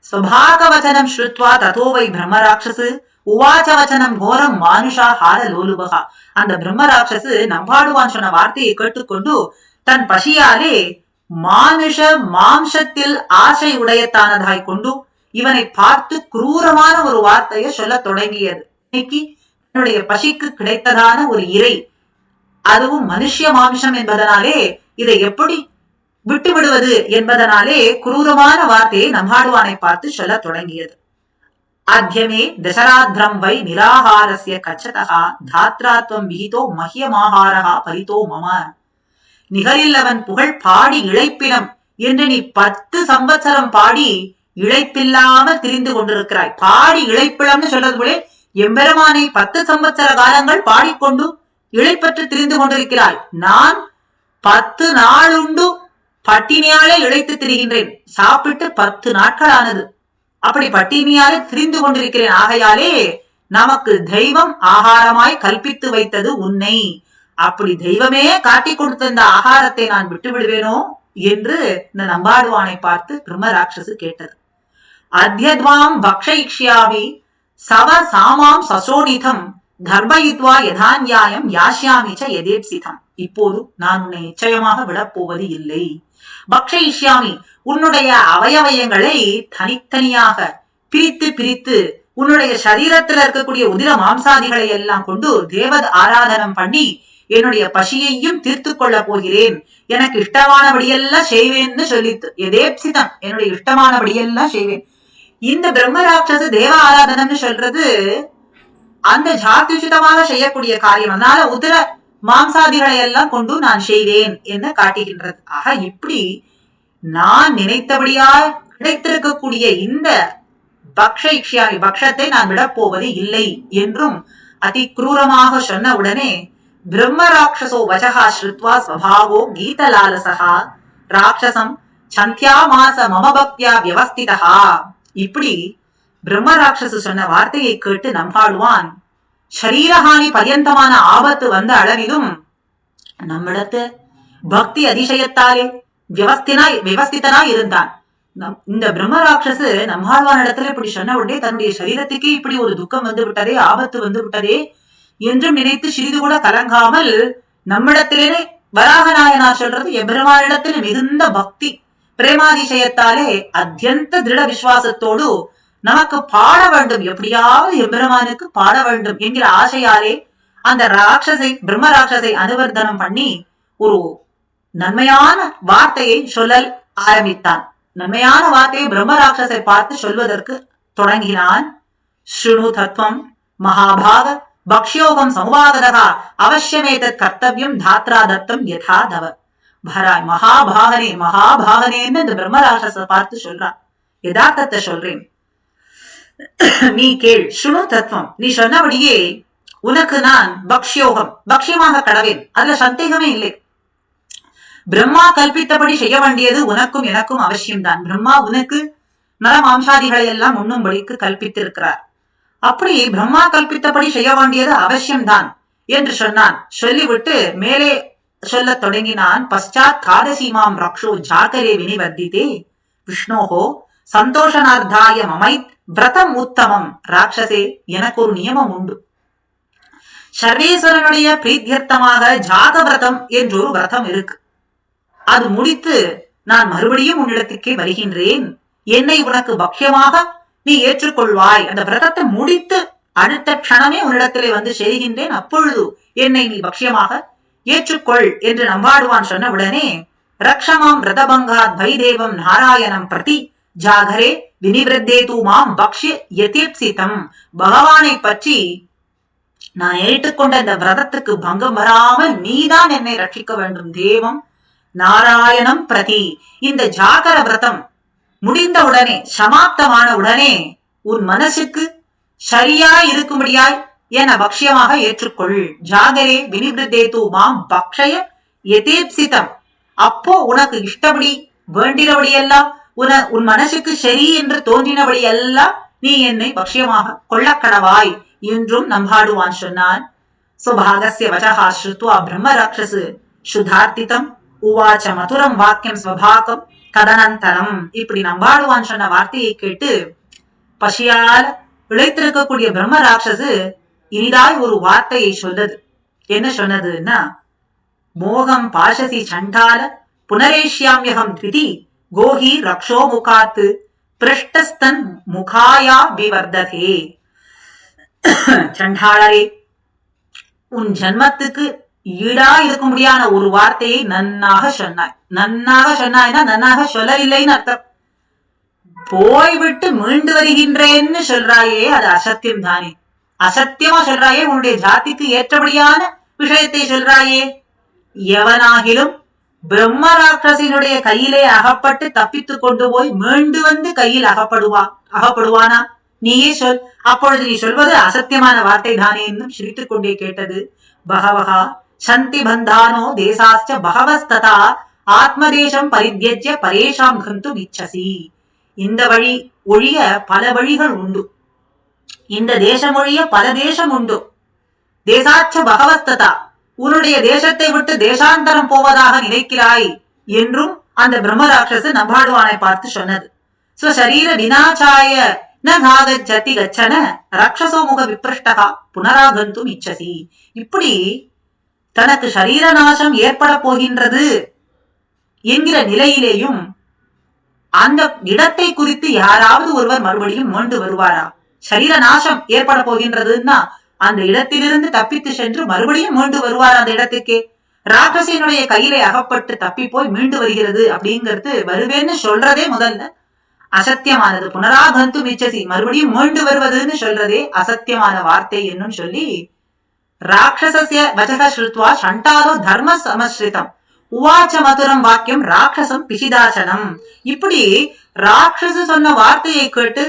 ஸ்வபாகவச்சனம் ஸ்ருத்வா ததோவை பிரம்ம ராட்சசு உவாச்ச வச்சனம் கோரம் மானுஷா ஹார லோலுபகா. அந்த பிரம்ம ராட்சசு நம்பாடுவான் சொன்ன வார்த்தையை கேட்டுக்கொண்டு தன் பசியாலே மானுஷ மாம்சத்தில் ஆசை உடையத்தானதாய் கொண்டு இவனை பார்த்து குரூரமான ஒரு வார்த்தையை சொல்ல தொடங்கியது. இன்னைக்கு என்னுடைய பசிக்கு கிடைத்ததான ஒரு இறை, அதுவும் மனுஷ மாம்சம் என்பதனாலே இதை எப்படி விட்டு விடுவது என்பதனாலே குரூரமான வார்த்தையை நம்பாடுவானை பார்த்து சொல்ல தொடங்கியது. ஆத்யமே தசராத்ரம் வை நிராகாரஸ்ய கச்சதா தாத்ராத்வம் விஹிதோ மஹ்யமாஹாரஹா பரிதோ மம. நிகரில்லவன் புகழ் பாடி இழைப்பினம் என்று நீ 10 சம்பத்சரம் பாடி இழைப்பில்லாமல் திரிந்து கொண்டிருக்கிறாய். பாடி இழைப்பிலம்னு சொல்றது போல எம்பெருமானை 10 சம்பத்சர காலங்கள் பாடிக்கொண்டு இழைப்பற்று திரிந்து கொண்டிருக்கிறாய். நான் 10 நாளுண்டு பட்டினியாலே இழைத்து திரிகின்றேன். சாப்பிட்டு 10 நாட்கள் ஆனது. அப்படி பட்டினியாலே திரிந்து கொண்டிருக்கிறேன். ஆகையாலே நமக்கு தெய்வம் ஆகாரமாய் கல்பித்து வைத்தது உன்னை. அப்படி தெய்வமே காட்டி கொடுத்த இந்த ஆகாரத்தை நான் விட்டு விடுவேனோ என்று இந்த நம்பாடுவானை பார்த்து பிரம்ம ராட்சசு கேட்டது. அத்யத்வாம் பக்ஷயிக்ஷ்யாமி சவ சாமாம் சசோனிதம் தர்மயித்வா யதான்யாயம் யாஷ்யாமி ச யதேப்சிதம். இப்போது நான் உன்னை நிச்சயமாக விடப்போவது இல்லை. பக்ஷயிஷ்யாமி, உன்னுடைய அவயவயங்களை தனித்தனியாக பிரித்து பிரித்து உன்னுடைய சரீரத்தில் இருக்கக்கூடிய உதிர மாம்சாதிகளை எல்லாம் கொண்டு தேவத ஆராதனம் பண்ணி என்னுடைய பசியையும் தீர்த்து கொள்ள போகிறேன். எனக்கு இஷ்டமானபடியெல்லாம் செய்வேன்னு சொல்லித்து எதேப்சிதம், என்னுடைய இஷ்டமானபடியெல்லாம் செய்வேன். இந்த பிரம்ம ராட்சச தேவ ஆராதனம்னு சொல்றது அந்த ஜாத்யுஷிதமாக செய்யக்கூடிய காரியம். அதனால உதிர மாம்சாதிகளை எல்லாம் கொண்டு நான் செய்வேன் என்று காட்டுகின்றது. ஆக இப்படி நான் நினைத்தபடியா கிடைத்திருக்கக்கூடிய இந்த பக்ஷயிக்ஷ்யாமி பக்ஷத்தை நான் விடப்போவது இல்லை என்றும் அதி குரூரமாக சொன்ன உடனே பிரம்ம ராட்சசோ வசகா ஸ்ருத்வா ஸ்வபாவோ கீதலாலசகா ராட்சசம் சந்தியா மாச மம பக்தியா வியவஸ்திதா. இப்படி பிரம்ம ராட்சசு சொன்ன வார்த்தையை கேட்டு நம்பாடுவான் சரீரஹானி பர்யந்தமான ஆபத்து வந்த அளவிலும் நம்மிடத்து பக்தி அதிசயத்தாலே வியவஸ்திதனாய் இருந்தான். இந்த பிரம்ம ராட்சசு நம்பாடுவான் இடத்துல இப்படி சொன்ன உடனே தன்னுடைய சரீரத்துக்கே இப்படி ஒரு துக்கம் வந்து விட்டதே, ஆபத்து வந்து விட்டதே என்றும் நினைத்து சிறிது கூட கலங்காமல் நம்மிடத்திலே வராக நாயனார் சொல்றது எம்பெருமானிடத்தில் மிகுந்த பக்தி பிரேமாதிசயத்தாலே அத்தியந்த திருட விசுவாசத்தோடு நமக்கு பாட வேண்டும், எப்படியாவது எம்பெருமானுக்கு பாட வேண்டும் என்கிற ஆசையாலே அந்த ராட்சசை பிரம்ம ராட்சசை அனுவர்த்தனம் பண்ணி ஒரு நன்மையான வார்த்தையை சொல்லல் ஆரம்பித்தான். நன்மையான வார்த்தையை பிரம்ம ராட்சசை பார்த்து சொல்வதற்கு தொடங்கினான். ஸ்ருணு தத்துவம் மகாபாக பக்ஷ்யோகம் சமுபாகதா அவசியமேதத் கர்த்தவியம் தாத்ரா தத்தம் யதா தவ. பராய் மகாபாகனே மகாபாகனேன்னு இந்த பிரம்ம ராட்சச பார்த்து சொல்றான். யதார்த்தத்தை சொல்றேன், நீ கேள். ஸ்ருணு தத்துவம், நீ சொன்னபடியே உனக்கு நான் பக்ஷ்யோகம் பக்ஷ்யமாக கடவேன், அதுல சந்தேகமே இல்லை. பிரம்மா கல்பித்தபடி செய்ய வேண்டியது உனக்கும் எனக்கும் அவசியம்தான். பிரம்மா உனக்கு நலமாம்சாதிகளை எல்லாம் உண்ணும்படிக்கு கல்பித்திருக்கிறார். அப்படி பிரம்மா கல்பித்தபடி செய்ய வேண்டியது அவசியம்தான் என்று சொன்னான். சொல்லிவிட்டு மேலே சொல்ல தொடங்கினான். பశ్చాத் காதசீமாம் ரக்ஷோ ஜாகரே வினிவர்த்திதே விஷ்ணோஹோ சந்தோஷனார்த்தாய மமைத் விரதம் உத்தமம். ராட்சசே, எனக்கு ஒரு நியமம் உண்டு. சர்வேஸ்வரனுடைய பிரீத்தியர்த்தமாக ஜாக விரதம் என்றொரு விரதம் இருக்கு. அது முடித்து நான் மறுபடியும் உன்னிடத்துக்கே வருகின்றேன். என்னை உனக்கு பக்ஷ்யமாக நீ ஏற்றுக்கொள்வாய். அந்த விரதத்தை முடித்து அடுத்த க்ஷணமே உன்னிடத்திலே வந்து சேர்கின்றேன். அப்பொழுது என்னை நீ பக்ஷ்யமாக ஏற்றுக்கொள் என்று நம்பாடுவான் சொன்ன உடனே ரக்ஷமாம் விரதபங்காத் வைதேவம் நாராயணம் பிரதி ஜாகரே வினிவிருத்தே தூ மாம் பக்ஷ்ய யதீப்சிதம். பகவானை பற்றி நான் ஏற்றுக்கொண்ட இந்த விரதத்துக்கு பங்கம் வராமல் நீதான் என்னை ரட்சிக்க வேண்டும். தேவம் நாராயணம் பிரதி. இந்த ஜாகர விரதம் முடிந்த உடனே, சமாப்தமான உடனே உன் மனசுக்கு சரியா இருக்கும்படியாய் என பக்ஷியமாக ஏற்றுக்கொள். ஜாகரே வினிவிருத்தேது மாம் பக்ஷய யதேப்சிதம். அப்போ உனக்கு இஷ்டப்படி வேண்டினபடியெல்லாம், உன் மனசுக்கு சரி என்று தோன்றினபடியெல்லாம் நீ என்னை பக்ஷியமாக கொள்ளக்கடவாய் என்றும் நம்பாடுவான் சொன்னான். சுபாகஸ்ய வசஹா ஸ்ருத்வா பிரம்ம ராட்சசு சுதார்த்திதம் உவாச்ச மதுரம் வாக்கியம் ஸ்வபாகம் கதனந்தரம். இப்படி நம்பாடுவான் சொன்ன வார்த்தையை கேட்டு பசியால இழைத்திருக்கக்கூடிய பிரம்ம ராட்சசு இனிதாய் ஒரு வார்த்தையை சொன்னது. என்ன சொன்னதுன்னா, மோகம் பாசசி சண்டால புனரேஷ்யாமியகம் த்விதி கோஹி ரக்ஷோ முகாத்து பிருஷ்டஸ்தன் முகாயா விவர்ததே. சண்டாளரே, உன் ஜன்மத்துக்கு ஈடா இருக்கும்படியான ஒரு வார்த்தையை நன்னாக சொன்னாய். நன்னாக சொன்னாய்னா நன்னாக சொல்லவில்லைன்னு அர்த்தம். போய்விட்டு மீண்டு வருகின்றேன்னு சொல்றாயே, அது அசத்தியம் தானே. அசத்தியமா சொல்றாயே, உன்னுடைய ஜாதிக்கு ஏற்றபடியான விஷயத்தை சொல்றாயே. எவனாகிலும் பிரம்ம ராட்சசினுடைய கையிலே அகப்பட்டு தப்பித்துக் கொண்டு போய் மீண்டு வந்து கையில் அகப்படுவானா? நீயே சொல். அப்பொழுது நீ சொல்வது அசத்தியமான வார்த்தை தானே என்னும் சிரித்துக் கொண்டே கேட்டது. பகவஹா சந்தி பந்தானோ தேசாஸ்ச பகவஸ்ததா ஆத்மதேசம் பரித்யஜ்ய பரேஷாம் கந்தும் இச்சசி. இந்த வழி ஒழிய பல வழிகள் உண்டு. இந்த தேசம் ஒழிய பல தேசம் உண்டு. தேசாச்ச பகவஸ்ததா, உன்னுடைய தேசத்தை விட்டு தேசாந்தரம் போவதாக நினைக்கிறாய் என்றும் அந்த பிரம்ம ராட்சசு நம்பாடுவானை பார்த்து சொன்னது. ஸ்வசரீர வினாச்சாய நாகச்சதி கச்சன ராட்சசோ முக விப்ரஷ்டகா புனராகந்தும் இச்சசி. இப்படி தனக்கு சரீர நாசம் ஏற்பட போகின்றது என்கிற நிலையிலேயும் அந்த இடத்தை குறித்து யாராவது ஒருவர் மறுபடியும் மீண்டு வருவாரா? சரீர நாசம் ஏற்பட போகின்றதுன்னா அந்த இடத்திலிருந்து தப்பித்து சென்று மறுபடியும் மீண்டு வருவார் அந்த இடத்துக்கே. ராட்சசினுடைய கையிலே அகப்பட்டு தப்பி போய் மீண்டு வருகிறது அப்படிங்கிறது வருவேன்னு சொல்றதே முதல்ல அசத்தியமானது. புனராகந்து மிச்சசி, மறுபடியும் மீண்டு வருவதுன்னு சொல்றதே அசத்தியமான வார்த்தை என்னும் சொல்லி ராட்சசஸ்ய வசக ஸ்ருத்வா சண்டாலோ தர்ம சமஸ்ரிதம் உவாச்ச மதுரம் வாக்கியம் ராட்சசம் பிசிதாசனம். இப்படி ராட்சசு சொன்ன வார்த்தையை கேட்டு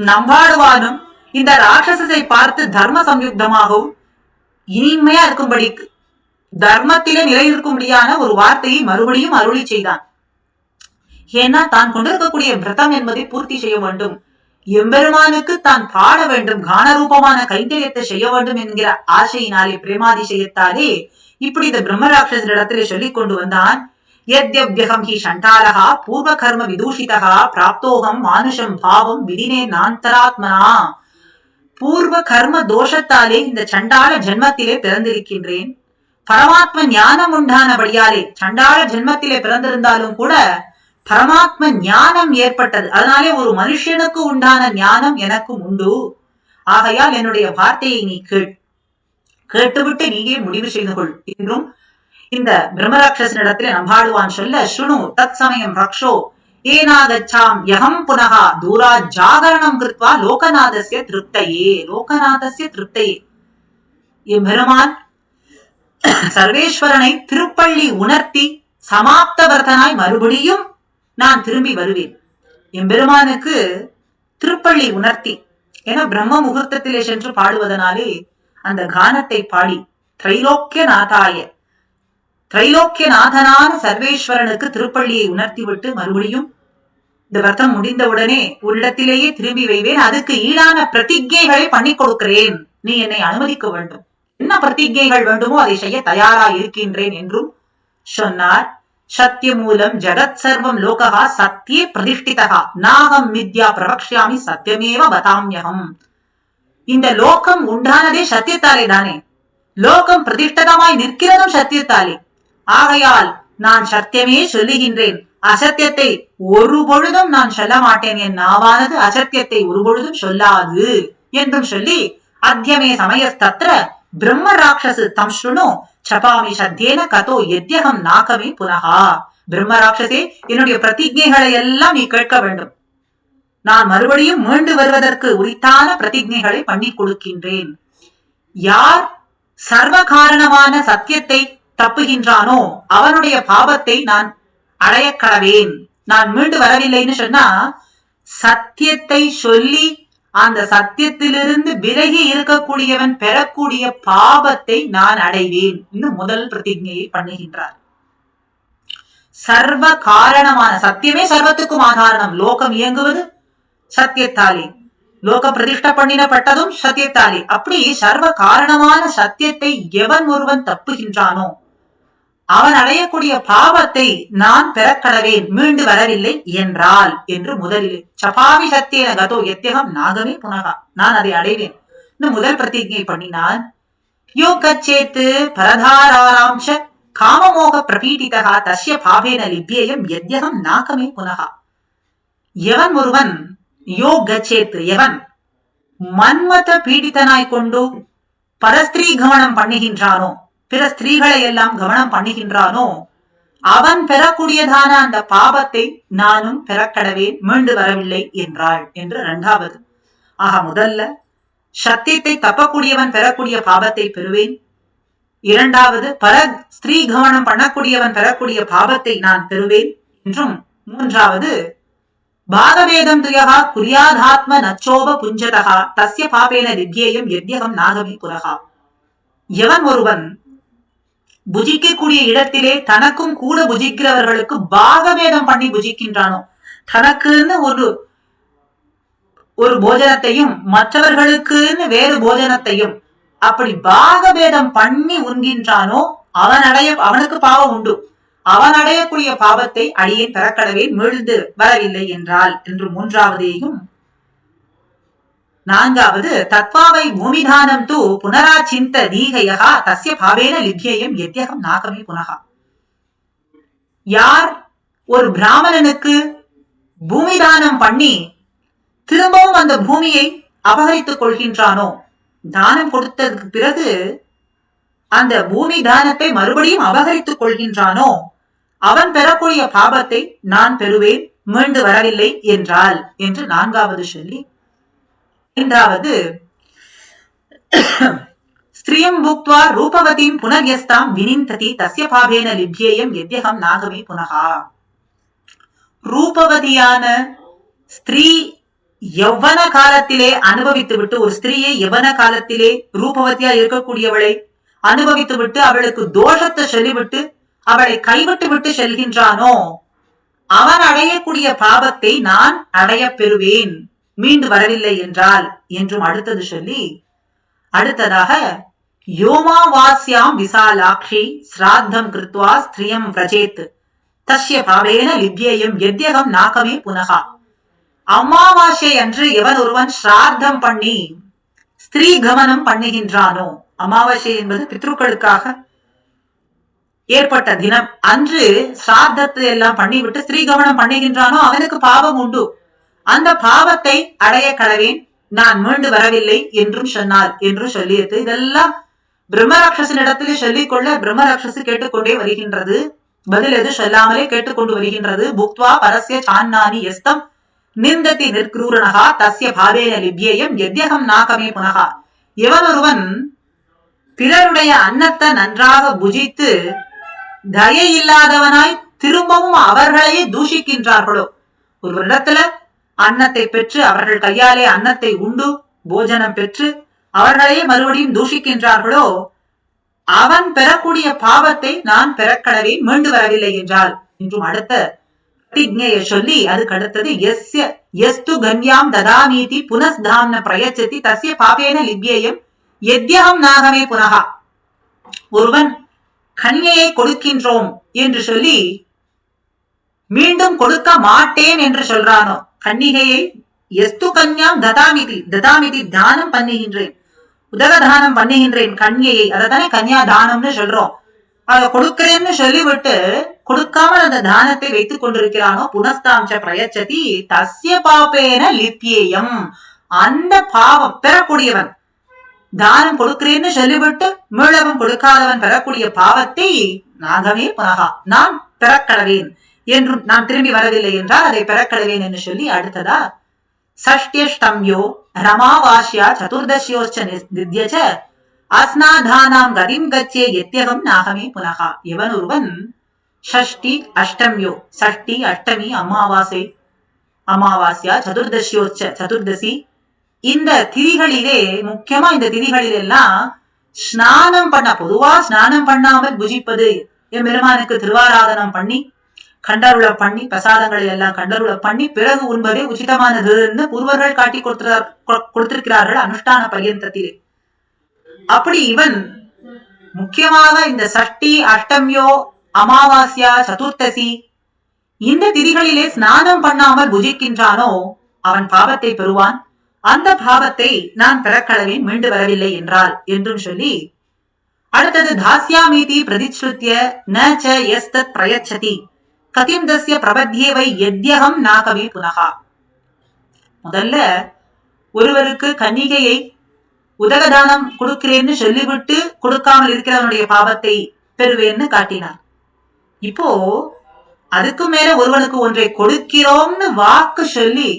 நம்பாடுவானும் இந்த ராட்சசத்தை பார்த்து தர்ம சம்யுக்தமாகவும் இனிமையா இருக்கும்படிக்கு தர்மத்திலே நிலைநிற்கும்படியான ஒரு வார்த்தையை மறுபடியும் அருளி செய்தான். ஏன்னா தான் கொண்டிருக்கக்கூடிய விரதம் என்பதை பூர்த்தி செய்ய வேண்டும், எம்பெருமானுக்கு தான் பாட வேண்டும், கானரூபமான கைங்கரியத்தை செய்ய வேண்டும் என்கிற ஆசையினாலே பிரேமாதிசயத்தாலே இப்படி இந்த பிரம்ம ராட்சசரிடத்திலே சொல்லிக் கொண்டு வந்தான். யத்யவ்யகம் ஹி சண்டாலஹா பூர்வ கர்ம விதூஷிதஹா பிராப்தோகம் மானுஷம் பாவம் விதினே நாந்தராத்மனா. பூர்வ கர்ம தோஷத்தாலே இந்த சண்டாள ஜென்மத்திலே பிறந்திருக்கின்றேன். பரமாத்ம ஞானம் உண்டானபடியாலே சண்டாள ஜென்மத்திலே பிறந்திருந்தாலும் கூட பரமாத்ம ஞானம் ஏற்பட்டது. அதனாலே ஒரு மனுஷனுக்கு உண்டான ஞானம் எனக்கும் உண்டு. ஆகையால் என்னுடைய வார்த்தையை நீ கேட்டுவிட்டு நீயே முடிவு செய்து கொள் என்றும் இந்த பிரம்மராட்சசனிடத்திலே நம்பாடுவான் சொல்ல, ஸ்ருணு தத் சமயம் ரக்ஷோ ஏனாகச்சாம் யகம் புனகா தூரா ஜாகரணம் கிருத்வா லோகநாதஸ்ய திருப்தையே. லோகநாதஸ்ய திருப்தையே, எம்பெருமான் சர்வேஸ்வரனை திருப்பள்ளி உணர்த்தி சமாப்த வர்த்தனாய் மறுபடியும் நான் திரும்பி வருவேன். எம்பெருமானுக்கு திருப்பள்ளி உணர்த்தி, ஏன்னா பிரம்ம முகூர்த்தத்திலே சென்று பாடுவதனாலே அந்த கானத்தை பாடி திரைலோக்கியநாதனான சர்வேஸ்வரனுக்கு திருப்பள்ளியை உணர்த்தி விட்டு மறுபடியும் இந்த விரதம் முடிந்தவுடனே ஒரு இடத்திலேயே திரும்பி வைவேன். அதுக்கு ஈடான பிரதிஜைகளை பண்ணி கொடுக்கிறேன், நீ என்னை அனுமதிக்க வேண்டும். என்ன பிரதிஜைகள் வேண்டுமோ அதை செய்ய தயாரா இருக்கின்றேன் என்றும் சொன்னார். சத்தியமூலம் ஜகத் சர்வம் லோகா சத்தியே பிரதிஷ்டிதா நாகம் மித்யா பிரவக்ஷ்யாமி சத்தியமேவ வதாம்யகம். இந்த லோகம் உண்டானதே சத்தியத்தாலே தானே, லோகம் பிரதிஷ்டிதமாய் நிற்கிறதும் சத்தியத்தாலே. ஆகையால் நான் சத்தியமே சொல்லுகின்றேன், அசத்தியத்தை ஒரு பொழுதும் நான் சொல்ல மாட்டேன், என் நாவானது அசத்தியத்தை ஒரு பொழுதும் சொல்லாது என்றும் சொல்லி அத்தியமே சமயஸ்தத்ர பிரம்ம ராட்சசு தம் ஸ்ருணு சபாமி சத்தியேன கதோ யத்யகம் நாகமே புனகா. பிரம்ம ராட்சசே, என்னுடைய பிரதிஜைகளை எல்லாம் நீ கேட்க வேண்டும். நான் மறுபடியும் மீண்டு வருவதற்கு உரித்தான பிரதிஜைகளை பண்ணி கொடுக்கின்றேன். யார் சர்வ காரணமான சத்தியத்தை தப்புகின்றானோ அவனுடைய பாவத்தை நான் அடைய கடவேன். நான் மீண்டு வரவில்லைன்னு சொன்னா சத்தியத்தை சொல்லி அந்த சத்தியத்திலிருந்து விலகி இருக்கக்கூடியவன் பெறக்கூடிய பாவத்தை நான் அடைவேன். இன்னும் முதல் பிரதிஜையை பண்ணுகின்றார். சர்வ காரணமான சத்தியமே சர்வத்துக்கும் ஆதாரணம். லோகம் இயங்குவது சத்தியத்தாலே, லோக பிரதிஷ்ட பண்ணினப்பட்டதும் சத்தியத்தாலே. அப்படி சர்வ காரணமான சத்தியத்தை எவன் ஒருவன் தப்புகின்றானோ அவன் அடையக்கூடிய பாவத்தை நான் பெறக்கடவேன், மீண்டு வரவில்லை என்றால் என்று முதலில் சபாவி சத்தியன கதோ எத்தியகம் நாகமே புனகா, நான் அதை அடைவேன் முதல் பிரதிஜை பண்ணினான். யோகச்சேத்து பரதாராராம்ச காமமோக பிரபீடிதா தஸ்ய பாவேன லிப்யேயம் யத்யகம் நாகமே புனகா. எவன் ஒருவன் யோகச்சேத்து எவன் மன்மத பீடித்தனாய் கொண்டு பரஸ்திரீ கவனம் பண்ணுகின்றானோ, பிற ஸ்திரீகளை எல்லாம் கவனம் பண்ணுகின்றானோ அவன் பெறக்கூடியதான அந்த பாவத்தை நானும் பெறக்கடவேன், மீண்டு வரவில்லை என்றாள் என்று இரண்டாவது. ஆக முதல்ல சத்தியத்தை தப்பக்கூடியவன் பெறக்கூடிய பாவத்தை பெறுவேன். இரண்டாவது பர ஸ்திரீ கவனம் பண்ணக்கூடியவன் பெறக்கூடிய பாவத்தை நான் பெறுவேன் என்றும், மூன்றாவது பாகவேதம் துயகா குறியாதாத்ம நச்சோப புஞ்சதகா தஸ்ய பாபேன லிப்யேயம் யத்யகம் நாகமே புனகா. எவன் ஒருவன் புஜிக்கக்கூடிய இடத்திலே தனக்கும் கூட புஜிக்கிறவர்களுக்கு பாகவேதம் பண்ணி புஜிக்கின்றானோ, தனக்குன்னு ஒரு போஜனத்தையும் மற்றவர்களுக்குன்னு வேறு போஜனத்தையும் அப்படி பாகவேதம் பண்ணி உண்கின்றானோ அவனுக்கு பாவம் உண்டு. அவன் அடையக்கூடிய பாவத்தை அடியேன் பெறக்கடவேன், மீழ்ந்து வரவில்லை என்றால் என்று மூன்றாவதையும். நான்காவது தத்வாவை பூமிதானம் தூ புனராச்சிந்த தீகையா தஸ்ய பாவேன லிப்யேயம் யத்யகம் நாகமே புனகா. யார் ஒரு பிராமணனுக்கு பூமிதானம் பண்ணி திரும்பவும் அந்த பூமியை அபகரித்துக் கொள்கின்றானோ, தானம் கொடுத்ததுக்கு பிறகு அந்த பூமி தானத்தை மறுபடியும் அபகரித்துக் கொள்கின்றானோ அவன் பெறக்கூடிய பாபத்தை நான் பெறுவேன், மீண்டு வரவில்லை என்றால் என்று நான்காவது சொல்லி, ஐந்தாவது ஸ்திரியம் புக்த்வா ரூபவதீம் புனர்யஸ்தாம் வினிந்ததி தஸ்ய பாபேன லிப்யேயம் யத்யகம் நாகமே புனகா. ரூபவதியான ஸ்திரீ யௌவன காலத்திலே அனுபவித்து விட்டு, ஒரு ஸ்திரீயை யௌவன காலத்திலே ரூபவதியா இருக்கக்கூடியவளை அனுபவித்து விட்டு அவளுக்கு தோஷத்தை சொல்லிவிட்டு அவளை கைவிட்டு விட்டு செல்கின்றானோ அவன் அடையக்கூடிய பாவத்தை நான் அடைய பெறுவேன், மீண்டு வரவில்லை என்றால் என்றும் அடுத்தது சொல்லி, அடுத்ததாக யோமாவாஸ்யாம் விசாலாட்சி ஸ்ராத்தம் கிருத்வா ஸ்திரியம் விரஜேத் தஸ்ய பாவேன லிப்யேயம் யத்யகம் நாகமே புனகா. அமாவாசை அன்று எவன் ஒருவன் ஸ்ராத்தம் பண்ணி ஸ்திரீ கவனம் பண்ணுகின்றானோ, அமாவாசை என்பது பித்ருக்களுக்காக ஏற்பட்ட தினம், அன்று ஸ்ராத்தத்தை எல்லாம் பண்ணிவிட்டு ஸ்திரீ கவனம் பண்ணுகின்றானோ அவனுக்கு பாவம் உண்டு. அந்த பாவத்தை அடைய கடவேன், நான் மீண்டு வரவில்லை என்றும் சொன்னார் என்று சொல்லியது. இதெல்லாம் பிரம்மராட்சசனிடத்திலே சொல்லிக்கொள்ள பிரம்மராட்சசு கேட்டுக்கொண்டே வருகின்றது. பதில் எது சொல்லாமலே கேட்டுக்கொண்டு வருகின்றது. புக்த்வா பரஸ்ய சான்னானி எஸ்தம் நிந்ததி நிர்க்ரூரணகா தஸ்ய பாவேன லிப்யேயம் யத்யகம் நாகமே புனகா. எவன் ஒருவன் பிறருடைய அன்னத்தை நன்றாக புஜித்து தயை இல்லாதவனாய் திரும்பவும் அவர்களையே தூஷிக்கின்றார்களோ, ஒரு இடத்துல அன்னத்தை பெற்று அவர்கள் கையாலே அன்னத்தை உண்டு போஜனம் பெற்று அவர்களையே மறுபடியும் தூஷிக்கின்றார்களோ அவன் பெறக்கூடிய பாவத்தை நான் பெறக்கடவே, மீண்டு வரவில்லை என்றால் என்றும் அடுத்த பிரதிஜையை சொல்லி அதுக்கு அடுத்தது எஸ்து கன்யாம் ததாமீதி புனஸ்தாம்ன பிரயச்சதி தஸ்ய பாபேன லிப்யேயம் யத்யகம் நாகமே புனகா. ஒருவன் கன்யையை கொடுக்கின்றோம் என்று சொல்லி மீண்டும் கொடுக்க மாட்டேன் என்று சொல்றானோ, கன்னிகையை எஸ்து கன்யாம் ததாமிதி தானம் பண்ணுகின்றேன், உதகதானம் பண்ணுகின்றேன் கன்யையை, அததானே கன்யா தானம்னு சொல்றோம். அத கொடுக்கிறேன்னு சொல்லிவிட்டு கொடுக்காமல் அந்த தானத்தை வைத்துக் கொண்டிருக்கிறானோ, புனஸ்தாம்ச பிரயச்சதி தஸ்ய பாபேன லிப்யேயம், அந்த பாவம் பெறக்கூடியவன் தானம் கொடுக்கிறேன்னு சொல்லிவிட்டு மீளவும் கொடுக்காதவன் பெறக்கூடிய பாவத்தை நாகமே புனகா, நான் பெறக்கடவேன் என்றும், நான் திரும்பி வரவில்லை என்றால் அதை பெறக்கடவேன் என்று சொல்லி அடுத்ததா சஷ்டியஷ்டம்யோ ரமாவாஸ்யா சதுர்தசியோச்ச நித்யச அஸ்நாதானாம் கதிம் கச்சே யத்யகம் நாகமே புனகா. எவன் ஒருவன் ஷஷ்டி அஷ்டமியோ, சஷ்டி அஷ்டமி அமாவாசை அமாவாஸ்யா சதுர்தசியோச்ச சதுர்தசி, இந்த திதிகளிலே முக்கியமா இந்த திதிகளில் எல்லாம் ஸ்நானம் பண்ண, பொதுவா ஸ்நானம் பண்ணாமல் புஜிப்பது, என் பெருமானுக்கு திருவாராதனம் பண்ணி கண்டருள பண்ணி பிரசாதங்களை எல்லாம் கண்டருள பண்ணி பிறகு உண்பதே உச்சிதமானதுன்னு பூர்வர்கள் காட்டி கொடுத்திருக்கிறார்கள் அனுஷ்டான பரியந்தத்திலே. அப்படி இவன் முக்கியமாக இந்த சஷ்டி அஷ்டமியோ அமாவாஸ்யா சதுர்த்தசி இந்த திதிகளிலே ஸ்நானம் பண்ணாமல் புஜிக்கின்றானோ அவன் பாவத்தை பெறுவான். அந்த பாவத்தை நான் பெறக்கடவேன் மீண்டு வரவில்லை என்றால் என்றும் சொல்லி, அடுத்தது தாஸ்யாமீதி பிரதிஸ்ருத்ய ந ச யஸ்தத் பிரயச்சதி கதிம் தஸ்ய பிரபத்யேவை யத்யகம் நாகமே புனகா. முதல்ல ஒருவருக்கு கன்னிகையை உதகதானம் கொடுக்கிறேன்னு சொல்லிவிட்டு கொடுக்காமல் இருக்கிறவனுடைய பாவத்தை பெறுவேன்னு காட்டினார். இப்போ அதுக்கு மேல ஒருவனுக்கு ஒன்றை கொடுக்கிறோம்னு வாக்கு சொல்லி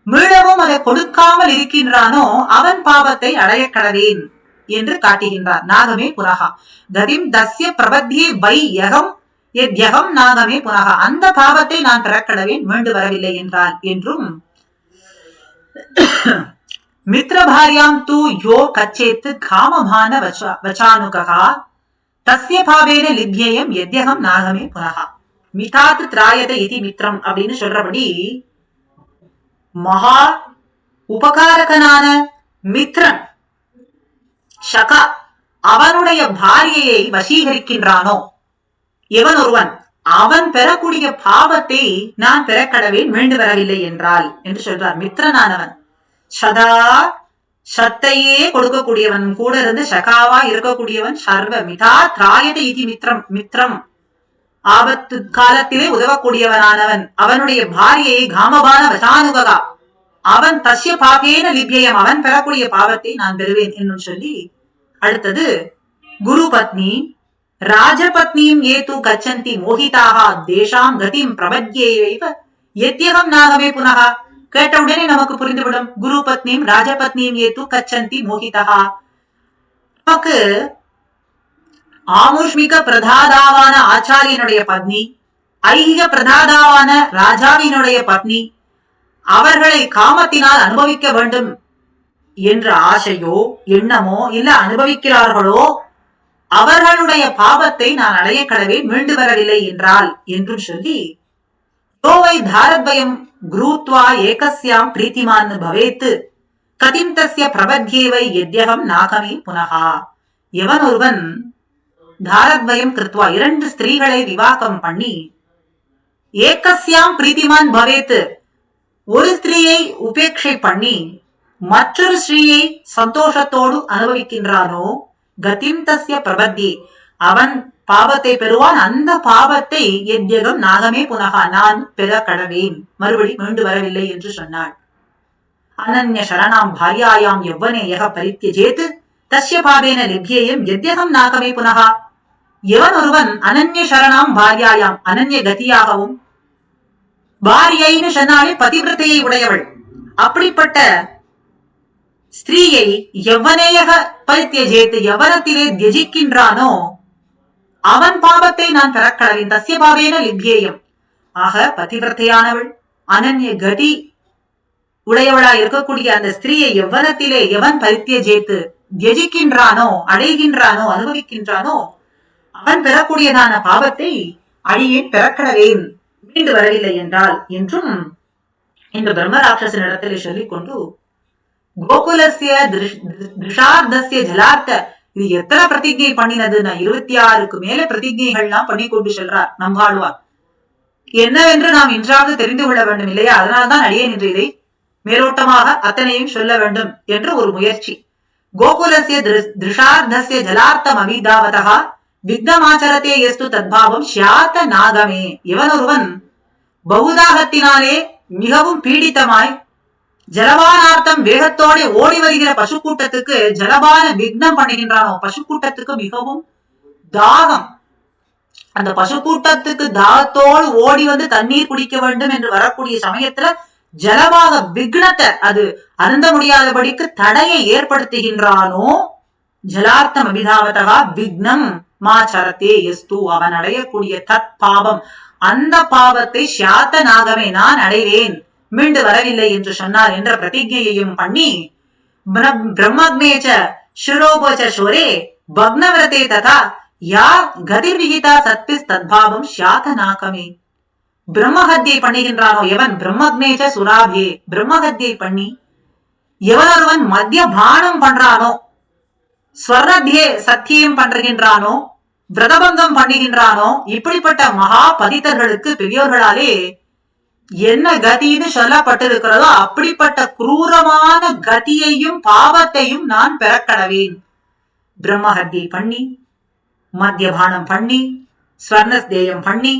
மீளவும் அதை கொடுக்காமல் இருக்கின்றானோ அவன் பாவத்தை அடைய கடவேன் என்று காட்டுகின்றார். நாகமே புனகா கதிம் தஸ்ய பிரபத்தியே வை யகம் யத்யகம் நாகமே புனகா. அந்த பாவத்தை நான் பெறக்கடவேன் மீண்டு வரவில்லை என்றால் என்றும், மித்ரபாரியாம் தூ யோ கச்சேத்து காமபான வச்சானுகா தஸ்ய பாவேன லிப்யேயம் யத்யகம் நாகமே புனகா. மிதாத் திராயத இதி மித்ரம் அப்படின்னு சொல்றபடி மகா உபகாரகனான மித்ரன் ஷகா அவனுடைய பாரியையை வசீகரிக்கின்றானோ எவன் ஒருவன் அவன் பெறக்கூடிய பாவத்தை நான் பெறக்கடவேன் மீண்டு வரவில்லை என்றால் என்று சொல்றார். மித்ரனானவன் சதா சத்தையே கொடுக்கக்கூடியவன், கூட இருந்து ஷகாவா இருக்கக்கூடியவன், சர்வ மிதா திராயத இதி மித்ரம் மித்ரம் ஆபத்து காலத்திலே உதவக்கூடியவனானவன், அவனுடைய பாரியை காமபான வசானுகா அவன் தஸ்ய பாபேன லிப்யயம் அவன் பெறக்கூடிய பாவத்தை நான் பெறுவேன் என்னும் சொல்லி, அடுத்தது குரு பத்னி ராஜபத்னியும் ஏது கச்சந்தி மோகிதாக தேசாம் கதிம் பிரபத்யேவைவ யத்யகம் நாகமே புனகா. கேட்டவுடனே நமக்கு புரிந்துவிடும். குரு பத்னியும் ராஜபத்னியும் ஏது கச்சந்தி மோகிதாக, நமக்கு ஆமுஷ்மிக பிரதாதாவான ஆச்சாரியனுடைய பத்னி, ஐகிக பிரதாதாவான ராஜாவினுடைய பத்னி, அவர்களை காமத்தினால் அனுபவிக்க வேண்டும் என்ற ஆசையோ எண்ணமோ இல்ல அனுபவிக்கிறார்களோ அவர்களுடைய பாவத்தை நான் அடைய கடவே மீண்டு வரவில்லை என்றால் என்றும் சொல்லி, யோவை தாரத்வயம் குரூத்வா ஏகஸ்யாம் பிரீத்திமான் பவேத்து கதிம் தஸ்ய பிரபத்யேவை யத்யகம் நாகமே புனகா. எவன் ஒருவன் தாரத்வயம் கிருத்வா இரண்டு ஸ்திரீகளை விவாகம் பண்ணி ஏகஸ்யாம் பிரீத்திமான் பவேத்து ஒரு ஸ்திரீயை உபேட்சை பண்ணி மற்றொரு ஸ்திரீயை சந்தோஷத்தோடு அனுபவிக்கின்றானோ கதிம் தஸ்ய பிரபத்தி அவன் பாவத்தை பெறுவான். அந்த பாவத்தை யத்யகம் நாகமே புனகா நான் பெற கடவேன், மறுபடி மீண்டு வரவில்லை என்று சொன்னாள். அனன்ய சரணாம் பாரியாயாம் எவ்வனே யக பரித்யஜேத் தஸ்ய பாவேன லிப்யேயம் யத்யகம் நாகமே புனகா. எவன் ஒருவன் அனன்ய சரணாம் பாரியாயாம் அனன்ய கதியாகவும், பாரியைன்னு சொன்னாலே பதிவிரத்தையை உடையவள், அப்படிப்பட்ட ஸ்திரீயை எவ்வனேயக பரித்யஜேத் எவனத்திலே தியஜிக்கின்றானோ அவன் பாவத்தை நான் பெறக்கடவேன். தஸ்ய பாவேன லிப்யேயம் ஆக பதிவிரத்தையானவள் அனன்ய கதி உடையவளாய் இருக்கக்கூடிய அந்த ஸ்திரீயை எவ்வனத்திலே எவன் பரித்யஜேத்து தியஜிக்கின்றானோ அடைகின்றானோ அனுபவிக்கின்றானோ அவன் பெறக்கூடியதான பாவத்தை அடியேன் பெறக்கடவேன் மீண்டு வரவில்லை என்றால் என்றும் இந்த பிரம்மராட்சசன் இடத்திலே சொல்லிக் கொண்டு, கோகுலசிய திருஷார்த்தசிய ஜலார்த்த இது எத்தனை பிரதிஜை பண்ணினதுன்னா 26க்கு மேல பிரதிஜைகள்லாம் பண்ணி கொண்டு சொல்றார் நம்பாழ்வார். என்னவென்று நாம் இன்றாவது தெரிந்து கொள்ள வேண்டும் இல்லையா? அதனால்தான் அடியேன் இன்று இதை மேலோட்டமாக அத்தனையும் சொல்ல வேண்டும் என்று ஒரு முயற்சி. கோகுலசிய திருஷார்த்தசிய ஜலார்த்தம் அவிதாவதா விக்னமாச்சரத்தே எஸ்து தத்பாவம் ஷியாத்த நாகமே. எவனொருவன் பகுதாகத்தினாலே மிகவும் பீடித்தமாய் ஜலபானார்த்தம் வேகத்தோட ஓடி வருகிற பசு கூட்டத்துக்கு ஜலபான விக்னம் பண்ணுகின்றானோ, பசு கூட்டத்துக்கு மிகவும் தாகம், அந்த பசு கூட்டத்துக்கு தாகத்தோடு ஓடி வந்து தண்ணீர் குடிக்க வேண்டும் என்று வரக்கூடிய சமயத்துல ஜலபாக விக்னத்தை அது அருந்த முடியாதபடிக்கு தடையை ஏற்படுத்துகின்றானோ ஜலார்த்தம் அபிதாவதா விக்னம் மாச்சரத்தே எஸ்து, அவன் அடையக்கூடிய தத் பாவம், அந்த பாவத்தை சியாத்த நாகமே நான் அடைவேன், மீண்டு வரவில்லை என்று சொன்னார் என்ற பிரதிஜையையும் பண்ணி பிரம்மக்னேச்ச ஷுரோபோச்ச ஷோரே பக்னவிரதே ததா யா கதிர் விகிதா சத்பிஸ் தத்பாவம் சியாத்த நாகமே. பிரம்மஹத்தியை பண்ணுகின்றானோ எவன், பிரம்மக்னேச்ச சுராபே, பிரம்மஹத்தியை பண்ணி எவனொருவன் மத்திய பானம் பண்றானோ, ஸ்வர்ணத்தியே சத்தியம் பண்றுகின்றானோ, விரதபங்கம் பண்ணுகின்றானோ, இப்படிப்பட்ட மகா பதித்தர்களுக்கு பெரியோர்களாலே என்ன கதின்னு சொல்லப்பட்டிருக்கிறதோ அப்படிப்பட்ட குரூரமான கதியையும் பாவத்தையும் நான் பெறக்கடவேன். பிரம்மஹத்தியை பண்ணி, மத்தியபானம் பண்ணி, ஸ்வர்ணஸ்தேயம் பண்ணி,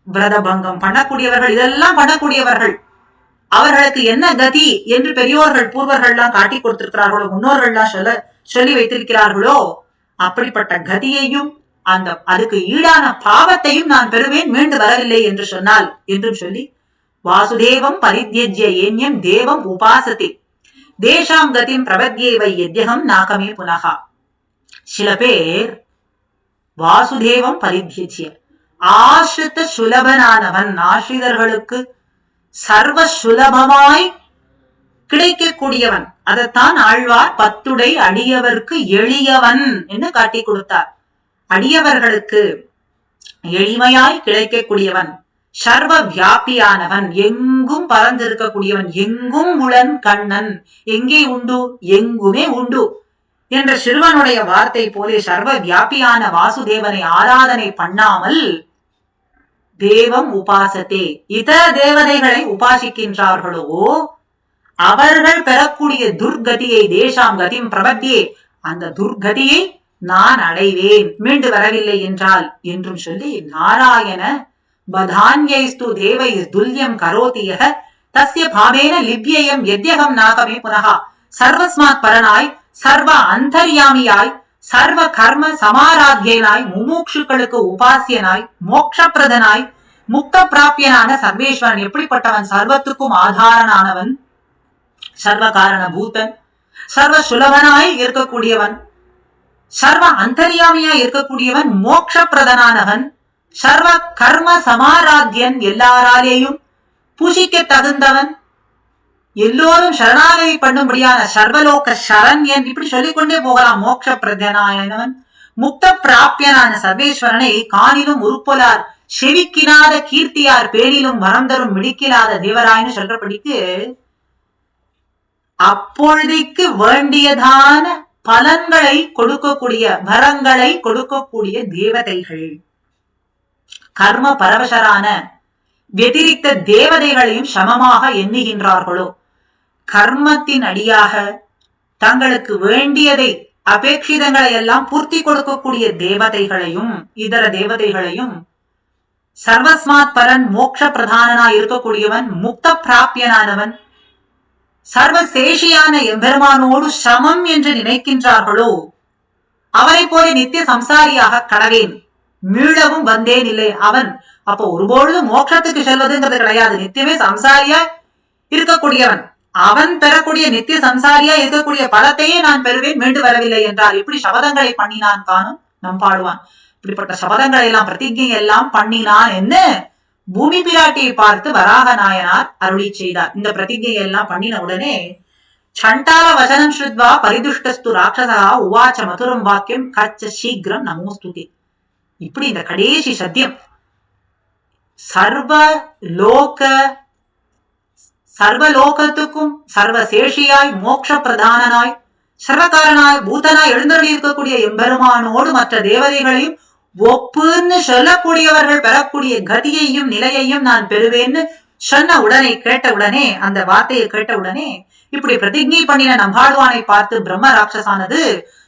விரதபங்கம் பண்ணக்கூடியவர்கள், இதெல்லாம் பண்ணக்கூடியவர்கள், அவர்களுக்கு என்ன கதி என்று பெரியோர்கள் பூர்வர்கள்லாம் காட்டி கொடுத்திருக்கிறார்களோ, முன்னோர்கள்லாம் சொல்லி வைத்திருக்கிறார்களோ, அப்படிப்பட்ட கதியையும் அந்த அதுக்கு ஈடான பாவத்தையும் நான் பெறுவேன், மீண்டு வரவில்லை என்று சொன்னால் என்றும் சொல்லி, வாசுதேவம் பரித்யஜ்ய ஏன்யம் தேவம் உபாசதே தேஷாம் கதிம் பிரபத்யேவை யத்யகம் நாகமே புனகா. சில பேர் வாசுதேவம் பரித்யஜ்ய, ஆசிரித சுலபனானவன், ஆசிரியர்களுக்கு சர்வ சுலபமாய் கிடைக்கக்கூடியவன், அதைத்தான் ஆழ்வார் பத்துடை அடியவர்க்கு எளியவன் என்று காட்டி கொடுத்தார். அடியவர்களுக்கு எளிமையாய் கிடைக்கக்கூடியவன், சர்வ வியாபியானவன், எங்கும் பறந்திருக்கக்கூடியவன், எங்கும் உளன் கண்ணன், எங்கே உண்டு எங்குமே உண்டு என்ற சிறுவனுடைய வார்த்தை போலே சர்வ வியாபியான வாசுதேவனை ஆராதனை பண்ணாமல் தேவம் உபாசத்தே, இதர தேவதைகளை உபாசிக்கின்றார்களோ அவர்கள் பெறக்கூடிய துர்கதியை, தேசாம் கதிம் பிரபத்தியே, அந்த துர்கதியை நான் அடைவேன், மீண்டு வரவில்லை என்றால் என்றும் சொல்லி, நாராயண பதான்யைஸ்து தேவை துல்யம் கரோதியக தஸ்ய பாவேன லிப்யயம் யத்யகம் நாகமே புனகா. சர்வஸ்மாத் பரனாய், சர்வ அந்தர்யாமியாய், சர்வ கர்ம சமாராத்தியனாய், முமுட்சுக்களுக்கு உபாசியனாய், மோட்சப்பிரதனாய், முக்த பிராபியனான சர்வேஸ்வரன் எப்படிப்பட்டவன், சர்வத்துக்கும் ஆதாரனானவன், சர்வ காரண பூதன், சர்வ சுலபனாய் இருக்கக்கூடியவன், சர்வ அந்தர்யாமியாய் இருக்கக்கூடியவன், மோட்ச பிரதனானவன், சர்வ கர்ம சமாராத்தியன், எல்லாராலேயும் பூசிக்க தகுந்தவன், எல்லோரும் சரணாகதி பண்ணும்படியான சர்வலோக சரண்யன், இப்படி சொல்லிக்கொண்டே போகலாம். மோட்ச பிரதனாயனவன், முக்த பிராபியனான சர்வேஸ்வரனை காணிலும் உருப்பொலார் செவிக்கினாத கீர்த்தியார் பேரிலும் வரம் தரும் மிடிக்கிலாத தேவராயன்னு சொல்றபடிக்கு அப்பொழுதைக்கு வேண்டியதான பலன்களை கொடுக்கக்கூடிய, வரங்களை கொடுக்கக்கூடிய தேவதைகள், கர்ம பரவசரான வெதிரிக்த தேவதைகளையும் சமமாக எண்ணுகின்றார்களோ, கர்மத்தின் அடியாக தங்களுக்கு வேண்டியதை அபேட்சிதங்களை எல்லாம் பூர்த்தி கொடுக்கக்கூடிய தேவதைகளையும் இதர தேவதைகளையும், சர்வஸ்மாத் பரன் மோட்ச பிரதானனாய் இருக்கக்கூடியவன், முக்த பிராபியனானவன், சர்வசேஷியான எம்பெருமானோடு சமம் என்று நினைக்கின்றார்களோ அவரை போல நித்திய சம்சாரியாக கடவேன், மீளவும் வந்தேன் இல்லை. அவன் அப்போ ஒருபொழுதும் மோட்சத்துக்கு செல்வதுங்கிறது கிடையாது, நித்தியமே சம்சாரியா இருக்கக்கூடியவன், அவன் பெறக்கூடிய நித்திய சம்சாரியா இருக்கக்கூடிய பலத்தையே நான் பெறுவேன், மீண்டு வரவில்லை என்றால் இப்படி சபதங்களை பண்ணினான் காணும் நம் பாடுவான். இப்படிப்பட்ட சபதங்களை எல்லாம் பிரதிஜை எல்லாம் பண்ணினான் என்று பூமி பிராட்டியை பார்த்து வராக நாயனார் அருளி செய்தார். இந்த பிரதிஜை எல்லாம் பண்ணின உடனே சண்டால வசனம் ஸ்ருத்வா பரிதுஷ்டஸ்து ராட்சசா உவாச்ச மதுரம் வாக்கியம் கச்ச சீக்கிரம் நமோஸ்துதே. இப்படி இந்த கடைசி சத்தியம் சர்வலோகத்துக்கும் சர்வசேஷியாய் மோட்ச பிரதானனாய் சர்வகாரனாய் பூதனாய் எழுந்தருளி இருக்கக்கூடிய எம்பெருமானோடு மற்ற தேவதைகளையும் ஒப்புன்னு சொல்லக்கூடியவர்கள் பெறக்கூடிய கதியையும் நிலையையும் நான் பெறுவேன்னு சொன்ன உடனே, கேட்ட உடனே, அந்த வார்த்தையை கேட்ட உடனே இப்படி பிரதிஜை பண்ணின நம்பாடுவானை பார்த்து பிரம்ம ராட்சசானது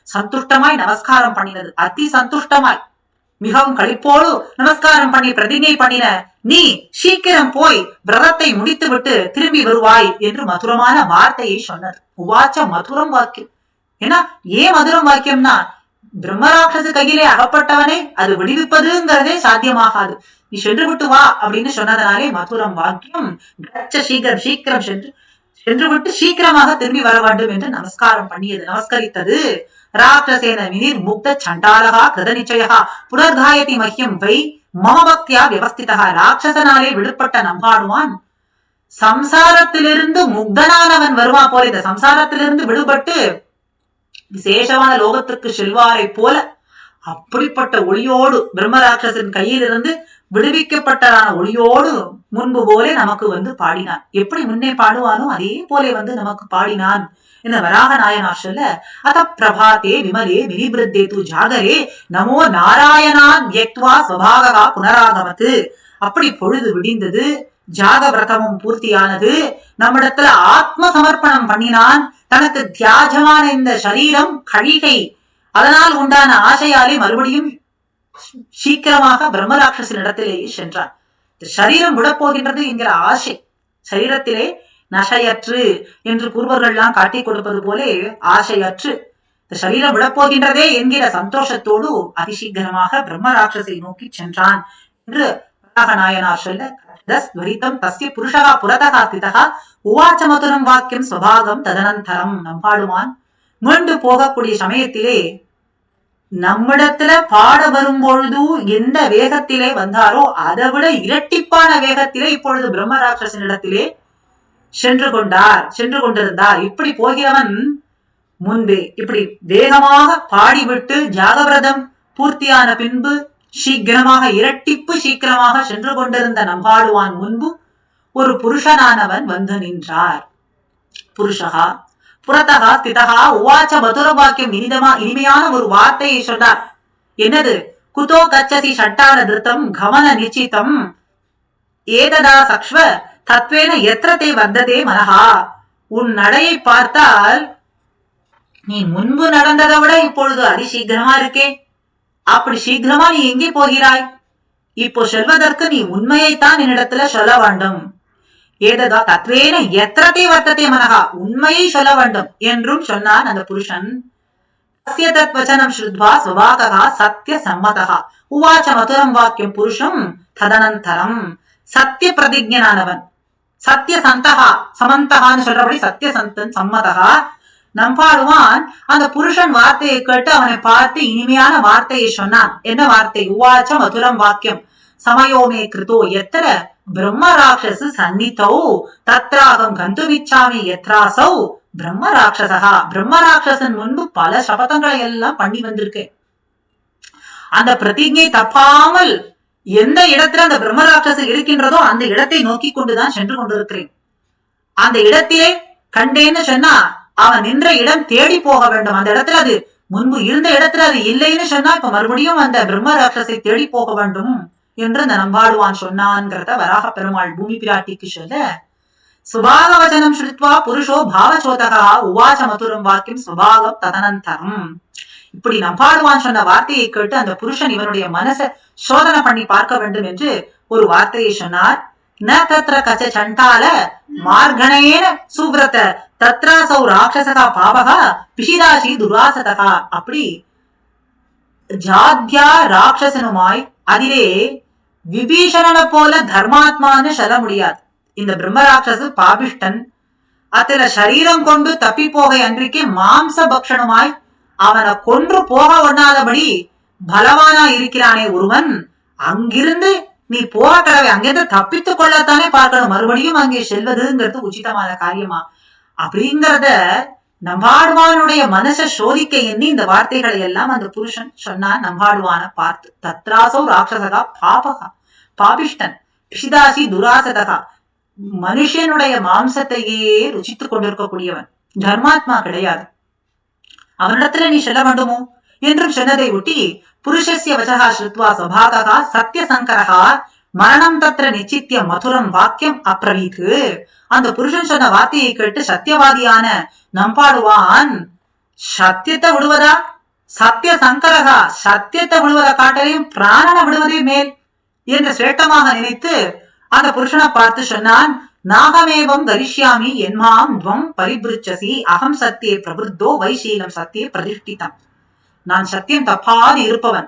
சந்துஷ்டமாய் நமஸ்காரம் பண்ணினது. அதி சந்துஷ்டமாய் மிகவும் களிப்போடு நமஸ்காரம் பண்ணி பிரதிஜை பண்ணின நீ சீக்கிரம் போய் விரதத்தை முடித்து விட்டு திரும்பி வருவாய் என்று மதுரமான வார்த்தையை சொன்னது. உவாச்ச மதுரம் வாக்கியம். ஏன்னா ஏன் மதுரம் வாக்கியம்னா, பிரம்மராட்சச கையிலே அகப்பட்டவனை அது விடுவிப்பதுங்கிறதே சாத்தியமாகாது, நீ சென்று விட்டு வா அப்படின்னு சொன்னதனாலே மதுரம் வாக்கியம். சீக்கிரம் சீக்கிரம் சென்று விட்டு சீக்கிரமாக திரும்பி வர வேண்டும் என்று நமஸ்காரம் பண்ணியது, நமஸ்கரித்தது. ராட்சசேன வினிர் முக்த சண்டாலகா கிருத நிச்சயா புனர்காயதி மஹ்யம் வை மமபக்தியா வியவஸ்திதா. ராட்சசனாலே விடுபட்ட நம்பாடுவான் சம்சாரத்திலிருந்து முக்தனானவன் வருவா போல இந்த சம்சாரத்திலிருந்து விடுபட்டு விசேஷமான லோகத்துக்கு செல்வாரை போல அப்படிப்பட்ட ஒளியோடு பிரம்மராட்சசன் கையிலிருந்து விடுவிக்கப்பட்டதான ஒளியோடு முன்பு போலே நமக்கு பாடினான். எப்படி முன்னே பாடுவானோ அதே போலே நமக்கு பாடினான் இந்த வராக நாயனார் சொல்ல, அத பிரபாத்தே விமலே வினிபிருத்தே து ஜாகரே நமோ நாராயணான் வியக்த்வா ஸ்வபாகா புனராகமத்து. அப்படி பொழுது விடிந்தது, ஜாக விரதமும் பூர்த்தியானது, நம்மிடத்துல ஆத்ம சமர்ப்பணம் பண்ணினான். தனக்கு தியாஜமான இந்த சரீரம் கழிகை, அதனால் உண்டான ஆசையாலே மறுபடியும் சீக்கிரமாக பிரம்மராட்சசின் இடத்திலேயே சென்றான். சரீரம் விடப்போகின்றது என்கிற ஆசை, சரீரத்திலே நசையற்று என்று பூர்வர்கள்லாம் காட்டிக் கொடுப்பது போலே ஆசையற்று இந்த சரீரம் விடப்போகின்றதே என்கிற சந்தோஷத்தோடு அதிசீக்கிரமாக பிரம்மராட்சசை நோக்கி சென்றான் என்று நாயனார் சொல்ல, தஸ்ய புருஷகா புரதகா ஸ்திதா உவாச்ச மதுரம் வாக்கியம் ஸ்வபாகம் ததனந்தரம். நம்பாடுவான் மீண்டு போகக்கூடிய சமயத்திலே நம்மிடத்துல பாட வரும்பொழுது எந்த வேகத்திலே வந்தாரோ அதை விட இரட்டிப்பான வேகத்திலே இப்பொழுது பிரம்மராட்சசனிடத்திலே சென்று கொண்டிருந்தார். இப்படி போகிறவன் முன்பே இப்படி வேகமாக பாடிவிட்டு ஜாகவிரதம் பூர்த்தியான பின்பு சீக்கிரமாக இரட்டிப்பு சீக்கிரமாக சென்று கொண்டிருந்த நம்பாடுவான் முன்பு ஒரு புருஷனானவன் வந்து நின்றார். புருஷகா புறத்தகா ஸ்திதகா உவாச்ச மதுர வாக்கியம், இனிமையான ஒரு வார்த்தையை சொன்னார். என்னது? குதோ கச்சசி ஷட்டான திருத்தம் கமன நிச்சிதம் ஏததா சக்ஷ்வ தத்வேன எத்திரத்தை வந்ததே மனஹா. உன் நடையை பார்த்தால் நீ முன்பு நடந்ததை விட இப்பொழுது அதிசீக்கிரமா இருக்கே, அப்படி சீக்கிரமா நீ எங்கே போகிறாய்? இப்போ செல்வதற்கு நீ உண்மையைத்தான் என்னிடத்துல சொல்ல வேண்டும். ஏததா தத்வேன எத்திரத்தை வர்த்ததே மனஹா, உண்மையை சொல்ல வேண்டும் என்றும் சொன்னான் அந்த புருஷன். தஸ்ய தத் வசனம் ஸ்ருத்வா ஸ்வபாகா சத்ய சம்மதா உவாச்ச மதுரம் வாக்கியம் புருஷம் ததனந்தரம். சத்திய பிரதிஜனானவன், சத்திய சந்தகா சமந்தகான்னு சொல்றபடி சத்திய சந்தன் சம்மதகா. நம்பாடுவான் அந்த புருஷன் வார்த்தையை கேட்டு அவனை பார்த்து இனிமையான வார்த்தையை சொன்னான். என்ன வார்த்தை? உவாச்ச மதுரம் வாக்கியம் சமயோமே கிருதோ எத்திர பிரம்மராட்சசு சந்நிதௌ தத்ராகம் கந்துமிச்சாமி எத்ராசௌ பிரம்மராட்சசா. பிரம்மராட்சசன் முன்பு பல சபதங்களை எல்லாம் பண்ணி வந்திருக்கேன். அந்த பிரதிஜை தப்பாமல் எந்த இடத்துல அந்த பிரம்மராட்சசு இருக்கின்றதோ அந்த இடத்தை நோக்கி கொண்டுதான் சென்று கொண்டிருக்கிறேன். அந்த இடத்திலே கண்டேன்னு சொன்னா அவன் நின்ற இடம் தேடி போக வேண்டும். அந்த இடத்துல அது முன்பு இருந்த இடத்துல அது இல்லைன்னு சொன்னா இப்ப மறுபடியும் அந்த பிரம்மராட்சசை தேடி போக வேண்டும் என்று அந்த நம்பாடுவான் சொன்னான்ங்கிறத வராக பெருமாள் பூமி பிராட்டிக்கு சொல்ல, சுபாக வச்சனம் ஸ்ருத்வா புருஷோ பாவச்சோதகா உவாச்ச மதுரம் வாக்கியம் சுபாகம் ததனந்தரம். இப்படி நம்பாடுவான் சொன்ன வார்த்தையை கேட்டு அந்த புருஷன் இவனுடைய மனசை சோதனை பண்ணி பார்க்க வேண்டும் என்று ஒரு வார்த்தையை சொன்னார். ந தத்ர கச்ச சண்டால மார்கணேன சுவ்ரத தத்ராசௌ ராட்சசகா பாவகா பிஷிதாசி துராசதகா. அப்படி ஜாத்யா ராட்சசனுமாய் அதிலே விபீஷணனை போல தர்மாத்மான்னு சொல்ல முடியாது. இந்த பிரம்மராட்சசு பாபிஷ்டன், அதுல சரீரம் கொண்டு தப்பி போக அன்றைக்கு மாம்ச பக்ஷனுமாய் அவனை கொன்று போக ஒண்ணாதபடி பலவானா இருக்கிறானே ஒருவன், அங்கிருந்து நீ போக கடவை, அங்கிருந்து தப்பித்துக் கொள்ளத்தானே பார்க்கணும், மறுபடியும் அங்கே செல்வதுங்கிறது உச்சிதமான காரியமா? அப்படிங்கறத நம்பாடுவானுடைய மனச சோதிக்க எண்ணி இந்த வார்த்தைகளை எல்லாம் அந்த புருஷன் சொன்னான் நம்பாடுவான பார்த்து. தத்ராசோ ராட்சசகா பாபகா பாபிஷ்டன் பிஷிதாசி துராசதகா, மனுஷனுடைய மாம்சத்தையே ருச்சித்துக் கொண்டிருக்கக்கூடியவன், தர்மாத்மா கிடையாது, அவனிடத்துல நீ செல்ல வேண்டுமோ என்றும் சொன்னதை ஒட்டி புருஷஸ்ய வசகா ஸ்ருத்வா ஸ்வபாகா சத்ய சங்கரகா மரணம் தத்ர நிச்சித்ய மதுரம் வாக்கியம் அப்ரவீத்து. அந்த புருஷன் சொன்ன வார்த்தையை கேட்டு சத்தியவாதியான நம்பாடுவான் சத்தியத்தை விடுவதா, சத்திய சங்கரகா சத்தியத்தை விடுவதை காட்டலையும் பிராணனை விடுவதே மேல் என்று சேட்டமாக நினைத்து அந்த புருஷனை பார்த்து சொன்னான். நாகமேவம் கரிஷ்யாமி என்மாம் துவம் பரிபிருச்சசி அகம் சத்தியே பிரபுத்தோ வைசீலம் சத்தியே பிரதிஷ்டிதம். நான் சத்தியம் தப்பாது இருப்பவன்,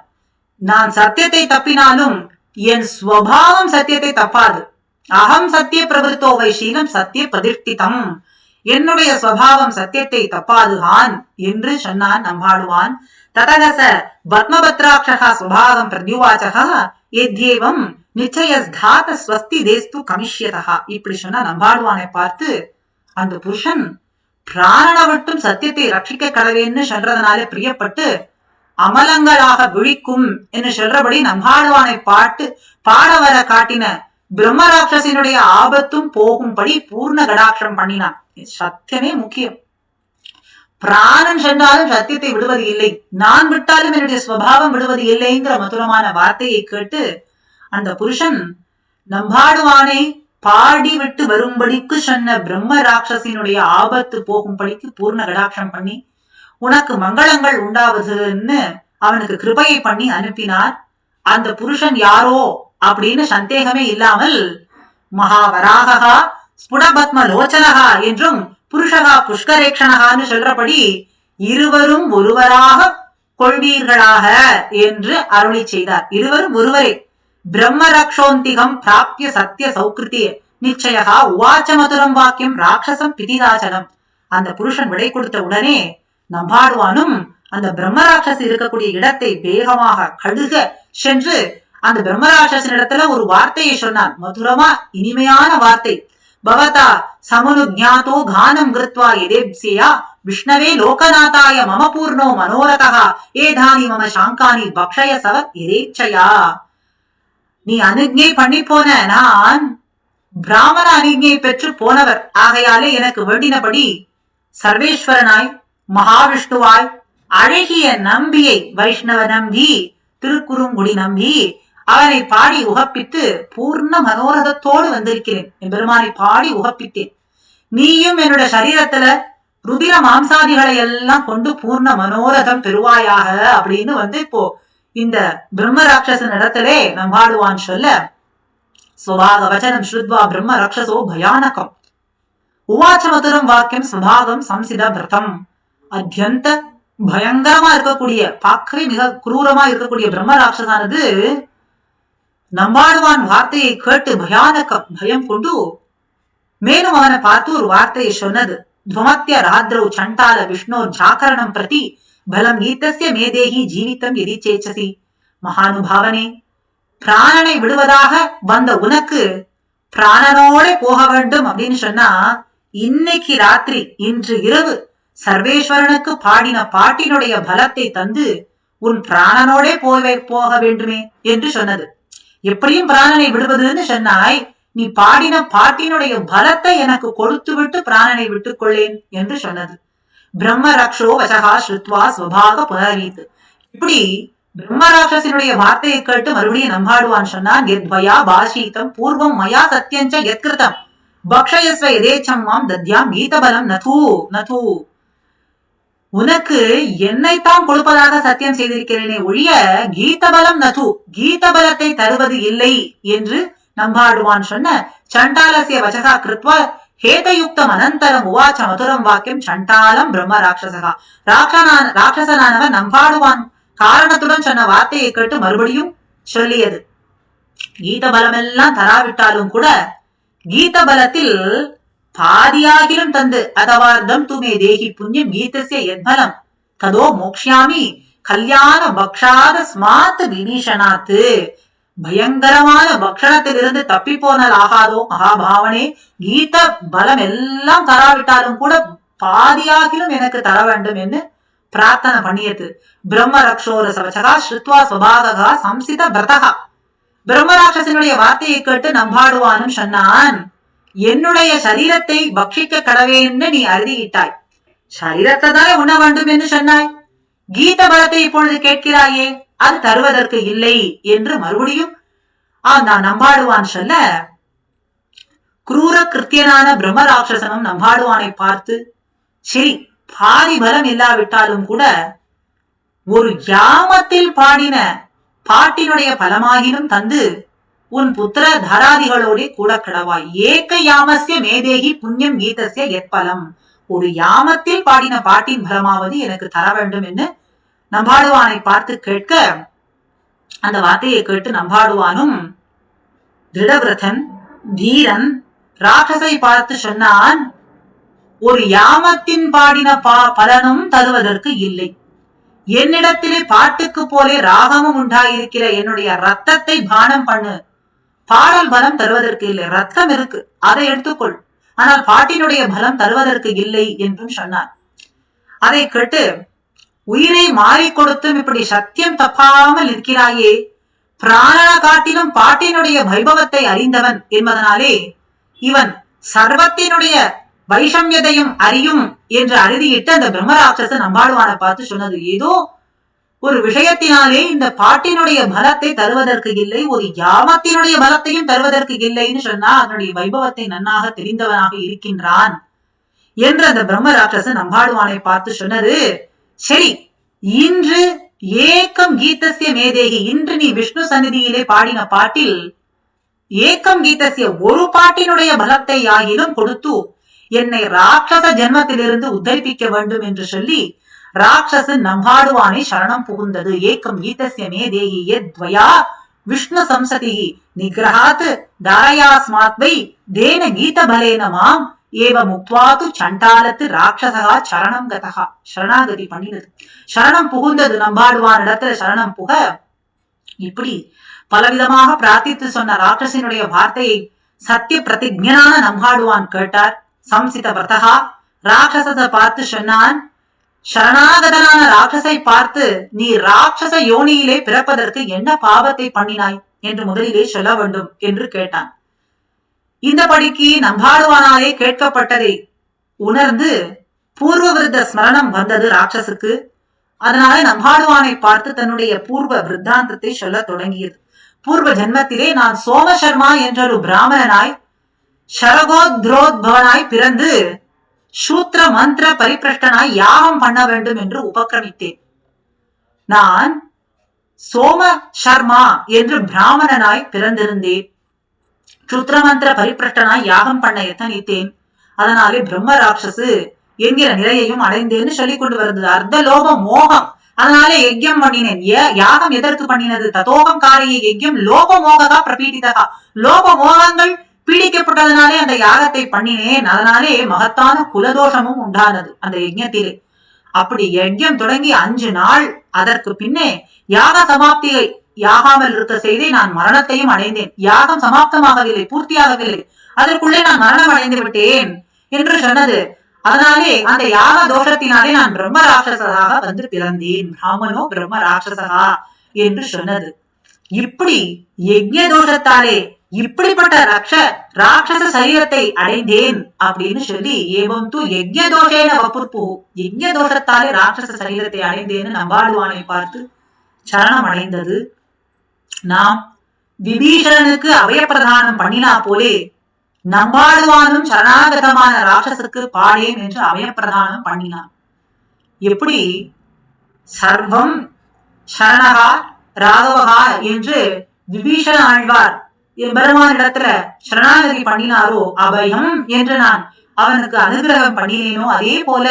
நான் சத்தியத்தை தப்பினாலும் என் ஸ்வபாவம் சத்தியத்தை தப்பாது. அகம் சத்திய பிரபுத்தோ வைசீலம் சத்திய பிரதிஷ்டிதம் என்னுடைய ஸ்வபாவம் சத்தியத்தை தப்பாதுகான் என்று சொன்னான் நம்பாடுவான். ததகச பத்மபத்ராட்சகா ஸ்வபாவம் பிரத்யுவாச்சகா ஏத்யேவம் நிச்சயஸ்தாத ஸ்வஸ்தி தேஸ்து கமிஷ்யதா. இப்படி சொன்னா நம்பாடுவானை பார்த்து அந்த புருஷன் பிராணனை விட்டும் சத்தியத்தை ரட்சிக்க கடவேன்னு சொல்றதுனால பிரியப்பட்டு அமலங்களாக விழிக்கும் என்று சொல்றபடி நம்பாடுவானை பாட வர காட்டின பிரம்மராட்சசினுடைய ஆபத்தும் போகும்படி பூர்ண கடாட்சம் பண்ணினான். சத்தியமே முக்கியம். பிராணன் சென்றாலும் சத்தியத்தை விடுவது இல்லை, நான் விட்டாலும் என்னுடைய சுவாவம் விடுவது இல்லைங்கிற மதுரமான வார்த்தையை கேட்டு அந்த புருஷன் நம்பாடுவானை பாடி விட்டு வரும்படிக்கு சொன்ன பிரம்ம ராட்சசினுடைய ஆபத்து போகும்படிக்கு பூர்ண கடாட்சம் பண்ணி உனக்கு மங்களங்கள் உண்டாவதுன்னு அவனுக்கு கிருபையை பண்ணி அனுப்பினார். அந்த புருஷன் யாரோ அப்படின்னு சந்தேகமே இல்லாமல் மகாவராகா ஸ்புடபத்ம லோச்சனகா என்றும் புருஷகா புஷ்கரேக்ஷணகான்னு சொல்றபடி இருவரும் ஒருவராக கொள்வீர்களாக என்று அருளி செய்தார். இருவரும் ஒருவரே. பிரம்ம ரக்ஷோந்திகம் பிராப்திய சத்திய சௌக்கிருத்திய நிச்சயகா உவாச்ச மதுரம் வாக்கியம் ராட்சசம் பிதிதாச்சனம். அந்த புருஷன் விடை கொடுத்த உடனே நம்பாடுவானும் அந்த பிரம்மராட்சசி இருக்கக்கூடிய இடத்தை வேகமாக கடுக சென்று அந்த பிரம்மராட்சசின் இடத்துல ஒரு வார்த்தையை சொன்னான். மதுரமா இனிமையான வார்த்தை. பவதா சமனு ஜாதோ கானம் கிருத்வா எதேப்சியா விஷ்ணவே லோகநாதாய மம பூர்ணோ மனோரதா ஏதானி மம சாங்கானி பக்ஷய சவ எதேச்சயா. நீ அனுஜை பண்ணி போன நான் பிராமண அனுஜை பெற்று போனவர் ஆகையாலே எனக்கு வேண்டினபடி சர்வேஸ்வரனாய் மகாவிஷ்ணுவாய் அழகிய நம்பியை வைஷ்ணவ நம்பி திருக்குறுங்குடி நம்பி அவனை பாடி உகப்பித்து பூர்ண மனோரதத்தோடு வந்திருக்கிறேன். என் பெருமானை பாடி உகப்பித்தேன். நீயும் என்னோட சரீரத்துல ருதிர மாம்சாதிகளை எல்லாம் கொண்டு பூர்ண மனோரதம் பெறுவாயாக அப்படின்னு இப்போ இந்த பிரம்ம ராட்சசன் இடத்திலே நம்பாடுவான் சொல்ல ஸ்வபாக வச்சனம் ஸ்ருத்வா பிரம்ம ராட்சசோ பயானகம் உவாச்ச மதுரம் வாக்கியம் ஸ்வபாகம் சம்சித விரதம். அத்தியந்த பயங்கரமா இருக்கக்கூடிய பார்க்கவே மிக குரூரமா இருக்கக்கூடிய பிரம்ம ராட்சசானது நம்பாடுவான் வார்த்தையை கேட்டு பயானகம் பயம் கொண்டு மேலும் அவனை பார்த்து ஒரு வார்த்தையை சொன்னது. துவமத்திய ராத்ரௌ சண்டால விஷ்ணோர் ஜாகரணம் பிரதி பலம் ஈத்தஸ்ய மேதேகி ஜீவிதம் எதி சேச்சசி. மகானுபாவனே, பிராணனை விடுவதாக வந்த உனக்கு பிராணனோட போக வேண்டும் அப்படின்னு சொன்னா இன்னைக்கு ராத்திரி இன்று இரவு சர்வேஸ்வரனுக்கு பாடின பாட்டினுடைய பலத்தை தந்து உன் பிராணனோட போக வேண்டுமே என்று சொன்னது. எப்படியும் பிராணனை விடுவதுன்னு சொன்னாய், நீ பாடின பாட்டினுடைய பலத்தை எனக்கு கொடுத்து விட்டு பிராணனை விட்டுக் கொள்ளேன் என்று சொன்னது. பிரம்ம ரக்ஷோ வசகா ஸ்ருத்வா ஸ்வபாக புனரீத். இப்படி பிரம்ம ராட்சசினுடைய வார்த்தையை கேட்டு மறுபடியும் நம்பாடுவான் சொன்னான். எத்வயா பாஷீதம் பூர்வம் மயா சத்யஞ்ச யத்கிருதம் பக்ஷயஸ்வ எதேச்சம் மாம் தத்யாம் கீதபலம் நதூ நதூ. உனக்கு என்னைத்தான் கொடுப்பதாக சத்தியம் செய்திருக்கிறேனே ஒழிய கீதபலம் நது கீதபலத்தை தருவது இல்லை என்று நம்பாடுவான் சொன்ன சண்டாலசிய வச்சகா கிருத்வா ஹேதயுக்தம் அனந்தரம் உவாச்ச மதுரம் வாக்கியம் சண்டாலம் பிரம்ம ராட்சசகா. ராட்சசனானவன் நம்பாடுவான் காரணத்துடன் சொன்ன வார்த்தையை கேட்டு மறுபடியும் சொல்லியது. கீத பலம் எல்லாம் தராவிட்டாலும் கூட கீத பலத்தில் பாதியாகிலும் தந்து அதவார்த்தம் துமே தேகி புண்ணியம் கீதசிய எத்பலம் ததோ மோக்ஷாமி கல்யாண பக்ஷாத ஸ்மாத் விபீஷணாத்து. பயங்கரமான பக்ஷணத்திலிருந்து தப்பி போனால் ஆகாதோ மகாபாவனே, கீத பலம் எல்லாம் தராவிட்டாலும் கூட பாதியாகிலும் எனக்கு தர வேண்டும் என்று பிரார்த்தனை பண்ணியது. பிரம்ம ரக்ஷோர சவச்சகா ஸ்ருத்வா ஸ்வபாகா சம்சித விரதகா. பிரம்மராட்சசனுடைய வார்த்தையை கேட்டு நம்பாடுவானும் சொன்னான், என்னுடைய சரீரத்தை பக்ஷிக்க கடவேன்னு நீ அறுதியிட்டாய், சரீரத்தை தானே உண்ண வேண்டும் என்று சொன்னாய், கீத பலத்தை இப்பொழுது கேட்கிறாயே அது தருவதற்கு இல்லை என்று மறுபடியும் நான் நம்பாடுவான் சொல்ல, குரூர கிருத்தியனான பிரம்ம ராட்சசனும் நம்பாடுவானை பார்த்து, சரி பாதி பலம் இல்லாவிட்டாலும் கூட ஒரு யாமத்தில் பாடின பாட்டினுடைய பலமாகிலும் தந்து உன் புத்திர தாராதிகளோட கூட கடவாய். ஏக யாமஸ்ய மேதேகி புண்ணியம் கீதஸ்ய எத்பலம். ஒரு யாமத்தில் பாடின பாட்டின் பலமாவது எனக்கு தர வேண்டும் என்று நம்பாடுவானை பார்த்து கேட்க, அந்த வார்த்தையை கேட்டு நம்பாடுவானும் திருடவிரதன் தீரன் ராட்சசை பார்த்து சொன்னான், ஒரு யாமத்தின் பாடின பலனும் தருவதற்கு இல்லை. என்னிடத்திலே பாட்டுக்கு போலே ராகமும் உண்டாயிருக்கிற என்னுடைய ரத்தத்தை பானம் பண்ணு, பாடல் பலம் தருவதற்கு இல்லை. ரத்தம் இருக்கு, அதை எடுத்துக்கொள், ஆனால் பாட்டினுடைய பலம் தருவதற்கு இல்லை என்றும் சொன்னார். அதை கேட்டு, உயிரை மாறி கொடுத்தும் இப்படி சத்தியம் தப்பாமல் இருக்கிறாயே, பிராணன காட்டிலும் பாட்டினுடைய வைபவத்தை அறிந்தவன் என்பதனாலே இவன் சர்வத்தினுடைய வைஷமியதையும் அறியும் என்று அறுதியிட்டு அந்த பிரம்மராட்சசன் அம்பாளுவான பார்த்து சொன்னது, ஏதோ ஒரு விஷயத்தினாலே இந்த பாட்டினுடைய பலத்தை தருவதற்கு இல்லை, ஒரு யாமத்தினுடைய பலத்தையும் தருவதற்கு இல்லைன்னு சொன்னா அதனுடைய வைபவத்தை நன்னாக தெரிந்தவனாக இருக்கின்றான் என்று அந்த பிரம்மராட்சசன் அம்பாளுவானை பார்த்து சொன்னது. சரி, இன்று ஏக்கம் கீதசிய மேதேகி, இன்று நீ விஷ்ணு சந்நிதியிலே பாடின பாட்டில் ஏக்கம் கீதசிய ஒரு பாட்டினுடைய பலத்தை ஆகிலும் கொடுத்து என்னை ராட்சச ஜென்மத்திலிருந்து உத்தரிப்பிக்க வேண்டும் என்று சொல்லி ராட்சசன் நம்பாடுவானை சரணம் புகுந்தது. ஏக்கம் கீதசிய மேதேகி யத்வயா விஷ்ணு சம்சதி நிகிரஹாத் தாரயாஸ்மாத்வை தேன கீத பலேன மாம் ஏவ முக்வாது சண்டாலத்து ராட்சசகா சரணம் கதகா. சரணாகதி பண்ணினது, சரணம் புகுந்தது. நம்பாடுவான் இடத்துல சரணம் புக இப்படி பலவிதமாக பிரார்த்தித்து சொன்ன ராட்சசனுடைய வார்த்தையை சத்திய பிரதிஜனான நம்பாடுவான் கேட்டார். சம்சித விரதகா ராட்சசத்தை பார்த்து சொன்னான், சரணாகதனான ராட்சசை பார்த்து நீ ராட்சச யோனியிலே பிறப்பதற்கு என்ன பாவத்தை பண்ணினாய் என்று முதலிலே சொல்ல வேண்டும் என்று கேட்டான். இந்த படிக்கு நம்பாடுவானாலே கேட்கப்பட்டதை உணர்ந்து பூர்வ விருத்த ஸ்மரணம் வந்தது ராட்சசுக்கு. அதனால நம்பாடுவானை பார்த்து தன்னுடைய பூர்வ விருத்தாந்தத்தை சொல்ல தொடங்கியது. பூர்வ ஜென்மத்திலே நான் சோமசர்மா என்றொரு பிராமணனாய் ஷரகோத்ரோத்பவனாய் பிறந்து சூத்திர மந்திர பரிபிரஷ்டனாய் யாகம் பண்ண வேண்டும் என்று உபக்கிரமித்தேன். நான் சோம சர்மா என்று பிராமணனாய் பிறந்திருந்தேன். சூத்திர மந்திர பரிபிரஷ்டனாய் யாகம் பண்ண எத்தனித்தேன். அதனாலே பிரம்ம ராட்சசு என்கிற நிலையையும் அடைந்தேன்னு சொல்லி கொண்டு வருது. அர்த்த லோப மோகம், அதனாலே யஜ்யம் பண்ணினேன். யாகம் எதற்கு பண்ணினது? ததோகம் காரிய யஜ்யம் லோப மோகா பிரபீடிதகா. லோப மோகங்கள் பீடிக்கப்பட்டதனாலே அந்த யாகத்தை பண்ணினேன். அதனாலே மகத்தான குலதோஷமும் உண்டானது அந்த யஜ்யத்திலே. அப்படி யஜ்யம் தொடங்கி 5 நாள் அதற்கு பின்னே யாக சமாப்தியை யாகாமல் இருக்க செய்தே நான் மரணத்தையும் அடைந்தேன். யாகம் சமாப்தமாகவில்லை, பூர்த்தியாகவில்லை, அதற்குள்ளே நான் மரணம் அடைந்து விட்டேன் என்று சொன்னது. அதனாலே அந்த யாக தோஷத்தினாலே நான் பிரம்ம ராட்சசராக வந்து பிறந்தேன். பிராமணோ பிரம்ம ராட்சசகா என்று சொன்னது. இப்படி யஜ்ய தோஷத்தாலே இப்படிப்பட்ட ராட்சச சரீரத்தை அடைந்தேன் அப்படின்னு சொல்லி ஏவம் தூ யஜ்ய தோஷேன வபுர்பு, யஜ்ய தோஷத்தாலே ராட்சச சரீரத்தை அடைந்தேன்னு நம்பாடுவானை பார்த்து சரணம் அடைந்தது. நாம் விபீஷணனுக்கு அபயப்பிரதானம் பண்ணினா போலே நம்பாடுவானும் சரணாகதமான ராட்சசுக்கு பாடேன் என்று அபயப்பிரதானம் பண்ணினான். எப்படி சர்வம் சரணகா ராகவகா என்று விபீஷண ஆழ்வார் பெருமானிடத்துல சரணாகதி பண்ணினாரோ, அபயம் என்று நான் அவனுக்கு அனுகிரகம் பண்ணினேனோ, அதே போல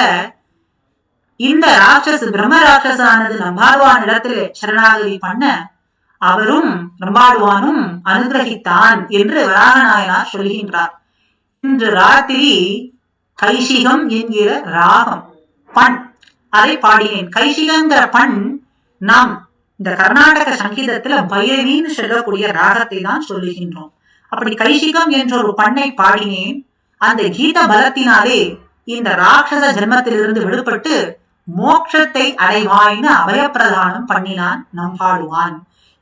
இந்த ராட்சசு பிரம்ம ராட்சசானது நம்பாடுவான் இடத்துல சரணாகதி பண்ண அவரும் நம்பாடுவானும் அனுகிரகித்தான் என்று வராகநாயனார் சொல்கின்றார். இன்று ராத்திரி கைசிகம் என்கிற ராகம் பண் அதை பாடினேன். கைசிகங்கிற பண் நாம் இந்த கர்நாடக சங்கீதத்துல பைரவின்னு சொல்லக்கூடிய ராகத்தை தான் சொல்லுகின்றோம். அப்படி கைசிகம் என்ற ஒரு பண்ணை பாடினேன். அந்த கீத பலத்தினாலே இந்த ராட்சச ஜென்மத்திலிருந்து விடுபட்டு மோட்சத்தை அடைவாய்னு அபயப்பிரதானம் பண்ணினான் நம்பாடுவான்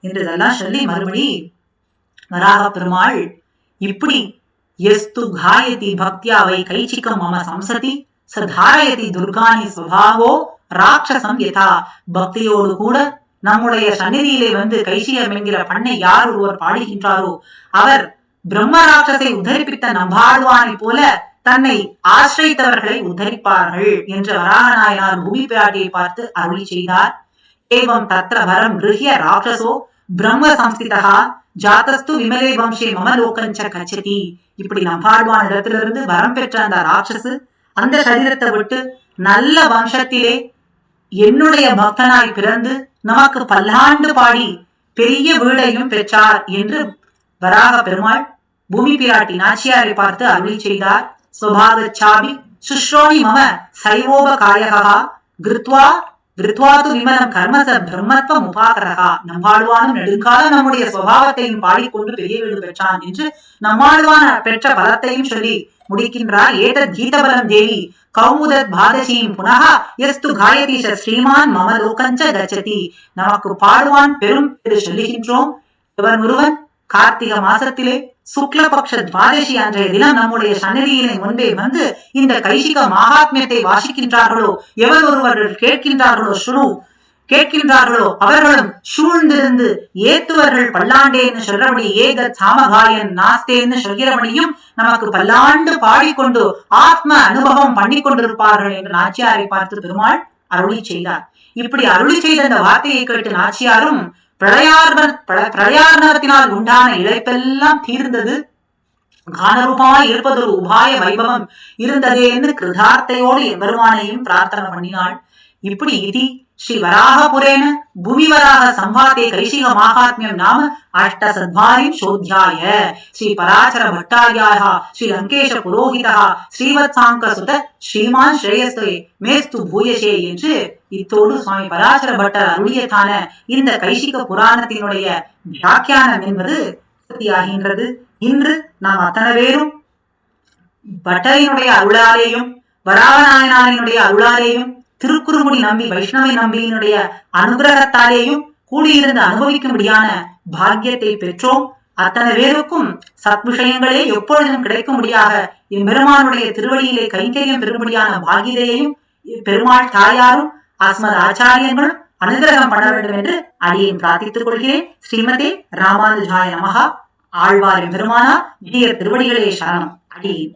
என்றதெல்லாம் சொல்லி மறுபடி வராக பெருமாள் இப்படி எஸ்து காயதி பக்தியா வை கைச்சிக்கம் மம சம்சதி சதாரயதி துர்கானி சுபாவோ ராட்சசம் யதா. பக்தியோடு கூட நம்முடைய சந்நிதியிலே வந்து கைசிகம் என்கிற பண்ணை யார் ஒருவர் பாடுகின்றாரோ அவர் பிரம்ம ராட்சசை உத்தரிப்பித்த நம்பாடுவானை போல தன்னை ஆசிரியத்தவர்களை உத்தரிப்பார்கள் என்று வராகநாயனார் பூமி பிராட்டியை பார்த்து அருளி செய்தார். ஏவம் தத்ர வரம் கிருஹ்ய ராட்சசோ பிரம்ம சம்ஸ்திதா ஜாதஸ்து விமலே வம்சே மமலோகஞ்ச கச்சதி. இப்படி நம்பாடுவான் இடத்திலிருந்து வரம் பெற்ற அந்த ராட்சசு அந்த சரீரத்தை விட்டு நல்ல வம்சத்திலே என்னுடைய பக்தனாய் பிறந்து நமக்கு பல்லாண்டு பாடி பெரிய வீடையும் பெற்றார் என்று வராக பெருமாள் பூமி பிராட்டி நாச்சியாரை பார்த்து அருளி செய்தார். சுபாகச்சாபி சுஷ்ரோணி மம சைவோபகாயகா கிருத்வா கிருத்வாது விமலம் கர்மச பிரம்மத்வ முபாகரகா. நம்மாழ்வானும் நெடுங்காலம் நம்முடைய சுபாவத்தையும் பாடிக்கொண்டு பெரிய வீடு பெற்றான் என்று நம்மாழ்வான பெற்ற பலத்தையும் சொல்லி முடிக்கின்றார். ஏதத் கீதபலம் தேவி கௌமுதத் பாதசீம் புனகா எஸ்து காயதீஷ ஸ்ரீமான் மம லோகஞ்ச கச்சதி. நமக்கு பாடுவான் பெரும் என்று சொல்லுகின்றோம். இவன் ஒருவன் கார்த்திகை மாசத்திலே சுக்லபக்ஷ துவாதசி அன்றைய தினம் நம்முடைய சன்னதியினை முன்பே வந்து இந்த கைசிக மகாத்மியத்தை வாசிக்கின்றார்களோ, எவர் ஒருவர்கள் கேட்கின்றார்களோ அவர்களும் சூழ்ந்திருந்து ஏத்துவர்கள் பல்லாண்டேன்னு சொல்றபடி ஏக சாமகாயன் நாஸ்தேன்னு சொல்கிறபடியும் நமக்கு பல்லாண்டு பாடிக்கொண்டு ஆத்ம அனுபவம் பண்ணி கொண்டிருப்பார்கள் என்று நாச்சியாரை பார்த்து பெருமாள் அருளி செய்தார். இப்படி அருளி செய்த அந்த வார்த்தையை கேட்டு நாச்சியாரும் பிரளயார்ணவத்தினால் உண்டான இழைப்பெல்லாம் தீர்ந்தது, கானரூபமாய் இருப்பதொரு உபாய வைபவம் இருந்ததே என்று கிருதார்த்தையோடு எம்பெருமானையும் பிரார்த்தனை பண்ணினாள். இப்படி இதி ஸ்ரீ வராகபுரேன பூமிவராக சம்வாதே கைசிக மாகாத்மியம் நாம அஷ்ட சத்வாரிம் சோத்யாய ஸ்ரீ பராசர பட்டாரியாய ஸ்ரீ லங்கேஷ புரோஹிதா ஸ்ரீவத்சாங்க சுத ஸ்ரீமான் ஸ்ரேயஸ்தே மேஸ்து பூயசே என்று இத்தோடு சுவாமி பராசர பட்டர் அருளியதான இந்த கைசிக புராணத்தினுடைய வியாக்கியானம் என்பது பூர்த்தியாகின்றது. இன்று நாம் அத்தனை பேரும் பட்டரினுடைய அருளாலேயும் வராகநாயனாரினுடைய அருளாலேயும் திருக்குறுங்குடி நம்பி வைஷ்ணவை நம்பியினுடைய அனுகிரகத்தாலேயும் கூடியிருந்து அனுபவிக்கும்படியான பாக்கியத்தை பெற்றோம். அத்தனை பேருக்கும் சத் விஷயங்களே எப்பொழுதும் கிடைக்கும்படியாக எம்பெருமானுடைய திருவடியிலே கைங்கரியம் பெறும்படியான பாக்கியதையையும் பெருமாள் தாயாரும் அஸ்மத் ஆச்சாரியர்களும் அனுகிரகம் பண்ண வேண்டும் என்று அடியேன் பிரார்த்தித்துக் கொள்கிறேன். ஸ்ரீமதே ராமானுஜாய நமஹா. ஆழ்வார் எம்பெருமானார் விஜய திருவடிகளே சரணம். அடியேன்.